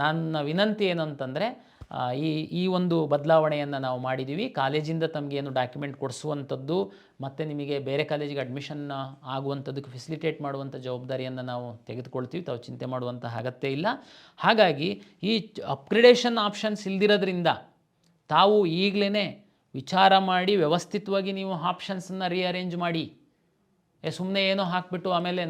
ನನ್ನ ವಿನಂತಿ ಏನಂತಂದರೆ ಈ ಒಂದು ಬದಲಾವಣೆಯನ್ನು ನಾವು ಮಾಡಿದ್ದೀವಿ. ಕಾಲೇಜಿಂದ ತಮಗೇನು ಡಾಕ್ಯುಮೆಂಟ್ ಕೊಡಿಸುವಂಥದ್ದು ಮತ್ತು ನಿಮಗೆ ಬೇರೆ ಕಾಲೇಜಿಗೆ ಅಡ್ಮಿಷನ್ ಆಗುವಂಥದ್ದಕ್ಕೆ ಫೆಸಿಲಿಟೇಟ್ ಮಾಡುವಂಥ ಜವಾಬ್ದಾರಿಯನ್ನು ನಾವು ತೆಗೆದುಕೊಳ್ತೀವಿ. ತಾವು ಚಿಂತೆ ಮಾಡುವಂಥ ಅಗತ್ಯ ಇಲ್ಲ. ಹಾಗಾಗಿ ಈ ಅಪ್ಗ್ರೇಡೇಷನ್ ಆಪ್ಷನ್ಸ್ ಇಲ್ದಿರೋದ್ರಿಂದ ತಾವು ಈಗಲೇ ವಿಚಾರ ಮಾಡಿ ವ್ಯವಸ್ಥಿತವಾಗಿ ನೀವು ಆಪ್ಷನ್ಸನ್ನು ರೀಅರೇಂಜ್ ಮಾಡಿ. ಸುಮ್ಮನೆ ಏನೋ ಹಾಕಿಬಿಟ್ಟು ಆಮೇಲೆ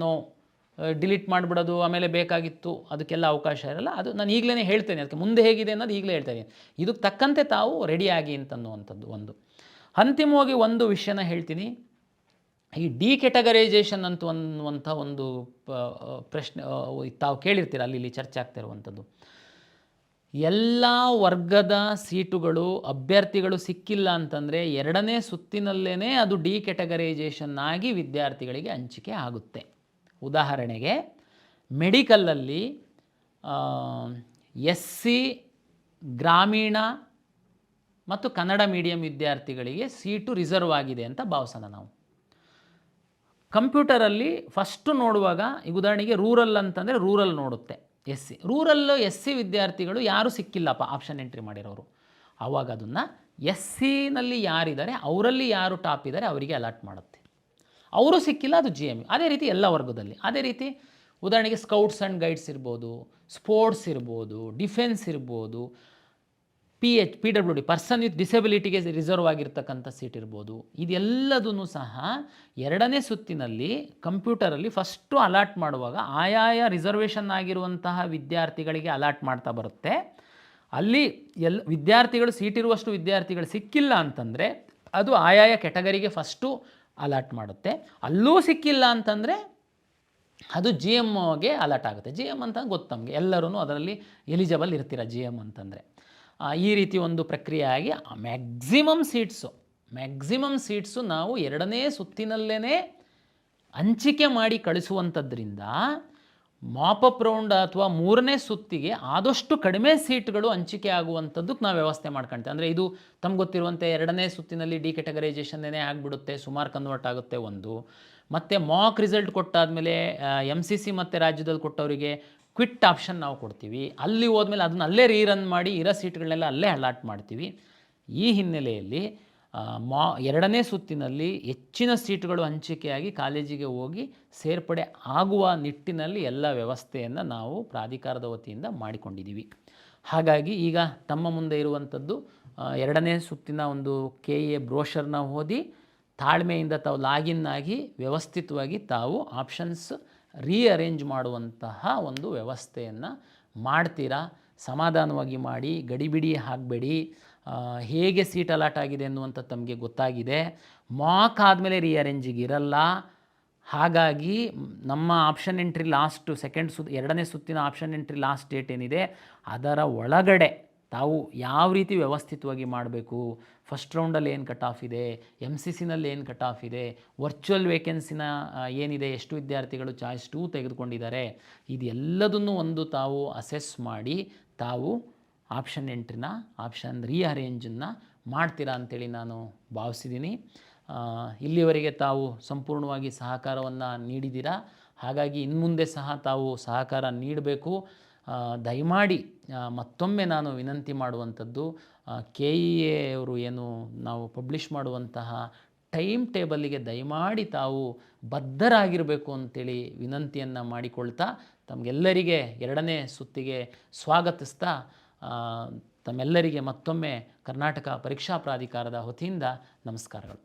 ಡಿಲೀಟ್ ಮಾಡಿಬಿಡೋದು, ಆಮೇಲೆ ಬೇಕಾಗಿತ್ತು, ಅದಕ್ಕೆಲ್ಲ ಅವಕಾಶ ಇರಲ್ಲ. ಅದು ನಾನು ಈಗಲೇ ಹೇಳ್ತೇನೆ, ಅದಕ್ಕೆ ಮುಂದೆ ಹೇಗಿದೆ ಅನ್ನೋದು ಈಗಲೇ ಹೇಳ್ತೇನೆ. ಇದಕ್ಕೆ ತಕ್ಕಂತೆ ತಾವು ರೆಡಿಯಾಗಿ ಅಂತನ್ನುವಂಥದ್ದು ಒಂದು. ಅಂತಿಮವಾಗಿ ಒಂದು ವಿಷಯನ ಹೇಳ್ತೀನಿ. ಈ ಡಿಕ್ಯಾಟಗರೈಸೇಷನ್ ಅನ್ನುವಂಥ ಒಂದು ಪ್ರಶ್ನೆ ತಾವು ಕೇಳಿರ್ತೀರ, ಅಲ್ಲಿ ಚರ್ಚೆ ಆಗ್ತಿರುವಂಥದ್ದು. ಎಲ್ಲ ವರ್ಗದ ಸೀಟುಗಳು ಅಭ್ಯರ್ಥಿಗಳು ಸಿಕ್ಕಿಲ್ಲ ಅಂತಂದರೆ 2ನೇ ಸುತ್ತಿನಲ್ಲೇ ಅದು ಡಿಕ್ಯಾಟಗರೈಸೇಷನ್ ಆಗಿ ವಿದ್ಯಾರ್ಥಿಗಳಿಗೆ ಹಂಚಿಕೆ ಆಗುತ್ತೆ. ಉದಾಹರಣೆಗೆ ಮೆಡಿಕಲಲ್ಲಿ SC ಗ್ರಾಮೀಣ ಮತ್ತು ಕನ್ನಡ ಮೀಡಿಯಂ ವಿದ್ಯಾರ್ಥಿಗಳಿಗೆ ಸೀಟು ರಿಸರ್ವ್ ಆಗಿದೆ ಅಂತ ಭಾವಿಸೋಣ ನಾವು. ಕಂಪ್ಯೂಟರಲ್ಲಿ ಫಸ್ಟು ನೋಡುವಾಗ ಈಗ ಉದಾಹರಣೆಗೆ ರೂರಲ್ ಅಂತಂದರೆ ರೂರಲ್ ನೋಡುತ್ತೆ, ರೂರಲ್ಲು SC ವಿದ್ಯಾರ್ಥಿಗಳು ಯಾರೂ ಸಿಕ್ಕಿಲ್ಲಪ್ಪ ಆಪ್ಷನ್ ಎಂಟ್ರಿ ಮಾಡಿರೋರು. ಆವಾಗ ಅದನ್ನು SCನಲ್ಲಿ ಯಾರಿದ್ದಾರೆ ಅವರಲ್ಲಿ ಯಾರು ಟಾಪ್ ಇದ್ದಾರೆ ಅವರಿಗೆ ಅಲಾಟ್ ಮಾಡುತ್ತೆ. ಅವರು ಸಿಕ್ಕಿಲ್ಲ, ಅದು GMU. ಅದೇ ರೀತಿ ಎಲ್ಲ ವರ್ಗದಲ್ಲಿ. ಅದೇ ರೀತಿ ಉದಾಹರಣೆಗೆ ಸ್ಕೌಟ್ಸ್ ಆ್ಯಂಡ್ ಗೈಡ್ಸ್ ಇರ್ಬೋದು, ಸ್ಪೋರ್ಟ್ಸ್ ಇರ್ಬೋದು, ಡಿಫೆನ್ಸ್ ಇರ್ಬೋದು, PWD ಪರ್ಸನ್ ವಿತ್ ಡಿಸೆಬಿಲಿಟಿಗೆ ರಿಸರ್ವ್ ಆಗಿರ್ತಕ್ಕಂಥ ಸೀಟ್ ಇರ್ಬೋದು. ಇದೆಲ್ಲದೂ ಸಹ 2ನೇ ಸುತ್ತಿನಲ್ಲಿ ಕಂಪ್ಯೂಟರಲ್ಲಿ ಫಸ್ಟು ಅಲಾಟ್ ಮಾಡುವಾಗ ಆಯಾಯ ರಿಸರ್ವೇಷನ್ ಆಗಿರುವಂತಹ ವಿದ್ಯಾರ್ಥಿಗಳಿಗೆ ಅಲಾಟ್ ಮಾಡ್ತಾ ಬರುತ್ತೆ. ಅಲ್ಲಿ ವಿದ್ಯಾರ್ಥಿಗಳು ಸೀಟಿರುವಷ್ಟು ವಿದ್ಯಾರ್ಥಿಗಳು ಸಿಕ್ಕಿಲ್ಲ ಅಂತಂದರೆ ಅದು ಆಯಾಯ ಕ್ಯಾಟಗರಿಗೆ ಫಸ್ಟು ಅಲಾಟ್ ಮಾಡುತ್ತೆ. ಅಲ್ಲೂ ಸಿಕ್ಕಿಲ್ಲ ಅಂತಂದರೆ ಅದು GMಗೆ ಅಲಾಟ್ ಆಗುತ್ತೆ. GM ಅಂತ ಗೊತ್ತು ನಮಗೆ, ಎಲ್ಲರೂ ಅದರಲ್ಲಿ ಎಲಿಜಿಬಲ್ ಇರ್ತೀರ GM ಅಂತಂದರೆ. ಈ ರೀತಿ ಒಂದು ಪ್ರಕ್ರಿಯೆ ಆಗಿ ಮ್ಯಾಕ್ಸಿಮಮ್ ಸೀಟ್ಸು ನಾವು 2ನೇ ಸುತ್ತಿನಲ್ಲೇ ಹಂಚಿಕೆ ಮಾಡಿ ಕಳಿಸುವಂಥದ್ರಿಂದ ಮಾಪಪ್ ರೌಂಡ್ ಅಥವಾ 3ನೇ ಸುತ್ತಿಗೆ ಆದಷ್ಟು ಕಡಿಮೆ ಸೀಟ್ಗಳು ಹಂಚಿಕೆ ಆಗುವಂಥದ್ದಕ್ಕೆ ನಾವು ವ್ಯವಸ್ಥೆ ಮಾಡ್ಕೊಳ್ತೇವೆ. ಅಂದರೆ ಇದು ತಮ್ಗೆ ಗೊತ್ತಿರುವಂತೆ 2ನೇ ಸುತ್ತಿನಲ್ಲಿ ಡಿಕ್ಯಾಟಗರೈಸೇಷನ್ನೇ ಆಗಿಬಿಡುತ್ತೆ, ಸುಮಾರು ಕನ್ವರ್ಟ್ ಆಗುತ್ತೆ ಒಂದು. ಮತ್ತು ಮಾಕ್ ರಿಸಲ್ಟ್ ಕೊಟ್ಟಾದಮೇಲೆ MCC ಮತ್ತು ರಾಜ್ಯದಲ್ಲಿ ಕೊಟ್ಟವರಿಗೆ ಕ್ವಿಟ್ ಆಪ್ಷನ್ ನಾವು ಕೊಡ್ತೀವಿ. ಅಲ್ಲಿ ಹೋದ್ಮೇಲೆ ಅದನ್ನ ಅಲ್ಲೇ ರೀರನ್ ಮಾಡಿ ಇರೋ ಸೀಟ್ಗಳನ್ನೆಲ್ಲ ಅಲ್ಲೇ ಅಲಾಟ್ ಮಾಡ್ತೀವಿ. ಈ ಹಿನ್ನೆಲೆಯಲ್ಲಿ 2ನೇ ಸುತ್ತಿನಲ್ಲಿ ಹೆಚ್ಚಿನ ಸೀಟುಗಳು ಹಂಚಿಕೆಯಾಗಿ ಕಾಲೇಜಿಗೆ ಹೋಗಿ ಸೇರ್ಪಡೆ ಆಗುವ ನಿಟ್ಟಿನಲ್ಲಿ ಎಲ್ಲ ವ್ಯವಸ್ಥೆಯನ್ನು ನಾವು ಪ್ರಾಧಿಕಾರದ ವತಿಯಿಂದ ಮಾಡಿಕೊಂಡಿದ್ದೀವಿ. ಹಾಗಾಗಿ ಈಗ ತಮ್ಮ ಮುಂದೆ ಇರುವಂಥದ್ದು 2ನೇ ಸುತ್ತಿನ ಒಂದು KA ಬ್ರೋಷರ್ನ ಓದಿ ತಾಳ್ಮೆಯಿಂದ ತಾವು ಲಾಗಿನ್ ಆಗಿ ವ್ಯವಸ್ಥಿತವಾಗಿ ತಾವು ಆಪ್ಷನ್ಸ್ ರೀಅರೇಂಜ್ ಮಾಡುವಂತಹ ಒಂದು ವ್ಯವಸ್ಥೆಯನ್ನು ಮಾಡ್ತೀರಾ. ಸಮಾಧಾನವಾಗಿ ಮಾಡಿ, ಗಡಿಬಿಡಿ ಆಗಬೇಡಿ. ಹೇಗೆ ಸೀಟ್ ಅಲಾಟ್ ಆಗಿದೆ ಅನ್ನುವಂಥ ತಮಗೆ ಗೊತ್ತಾಗಿದೆ. ಮಾಕ್ ಆದಮೇಲೆ ರೀಅರೇಂಜಿಗೆ ಇರಲ್ಲ. ಹಾಗಾಗಿ ನಮ್ಮ ಆಪ್ಷನ್ ಎಂಟ್ರಿ ಲಾಸ್ಟ್ 2ನೇ ಸುತ್ತಿನ ಆಪ್ಷನ್ ಎಂಟ್ರಿ ಲಾಸ್ಟ್ ಡೇಟ್ ಏನಿದೆ ಅದರ ಒಳಗಡೆ ತಾವು ಯಾವ ರೀತಿ ವ್ಯವಸ್ಥಿತವಾಗಿ ಮಾಡಬೇಕು, ಫಸ್ಟ್ ರೌಂಡಲ್ಲಿ ಏನು ಕಟ್ ಆಫ್ ಇದೆ, MCCನಲ್ಲಿ ಏನು ಕಟ್ ಆಫ್ ಇದೆ, ವರ್ಚುವಲ್ ವೇಕೆನ್ಸಿನ ಏನಿದೆ, ಎಷ್ಟು ವಿದ್ಯಾರ್ಥಿಗಳು ಚಾಯ್ಸ್ 2 ತೆಗೆದುಕೊಂಡಿದ್ದಾರೆ, ಇದೆಲ್ಲದನ್ನು ಒಂದು ತಾವು ಅಸೆಸ್ ಮಾಡಿ ತಾವು ಆಪ್ಷನ್ ರೀಅರೇಂಜನ್ನು ಮಾಡ್ತೀರಾ ಅಂಥೇಳಿ ನಾನು ಭಾವಿಸಿದ್ದೀನಿ. ಇಲ್ಲಿವರೆಗೆ ತಾವು ಸಂಪೂರ್ಣವಾಗಿ ಸಹಕಾರವನ್ನು ನೀಡಿದ್ದೀರಾ. ಹಾಗಾಗಿ ಇನ್ಮುಂದೆ ಸಹ ತಾವು ಸಹಕಾರ ನೀಡಬೇಕು. ದಯಮಾಡಿ ಮತ್ತೊಮ್ಮೆ ನಾನು ವಿನಂತಿ ಮಾಡುವಂಥದ್ದು, KEA ಅವರು ಏನು ನಾವು ಪಬ್ಲಿಷ್ ಮಾಡುವಂತಹ ಟೈಮ್ ಟೇಬಲ್ಲಿಗೆ ದಯಮಾಡಿ ತಾವು ಬದ್ಧರಾಗಿರಬೇಕು ಅಂತೇಳಿ ವಿನಂತಿಯನ್ನು ಮಾಡಿಕೊಳ್ತಾ ತಮಗೆಲ್ಲರಿಗೆ 2ನೇ ಸುತ್ತಿಗೆ ಸ್ವಾಗತಿಸ್ತಾ ತಮ್ಮೆಲ್ಲರಿಗೆ ಮತ್ತೊಮ್ಮೆ ಕರ್ನಾಟಕ ಪರೀಕ್ಷಾ ಪ್ರಾಧಿಕಾರದ ವತಿಯಿಂದ ನಮಸ್ಕಾರಗಳು.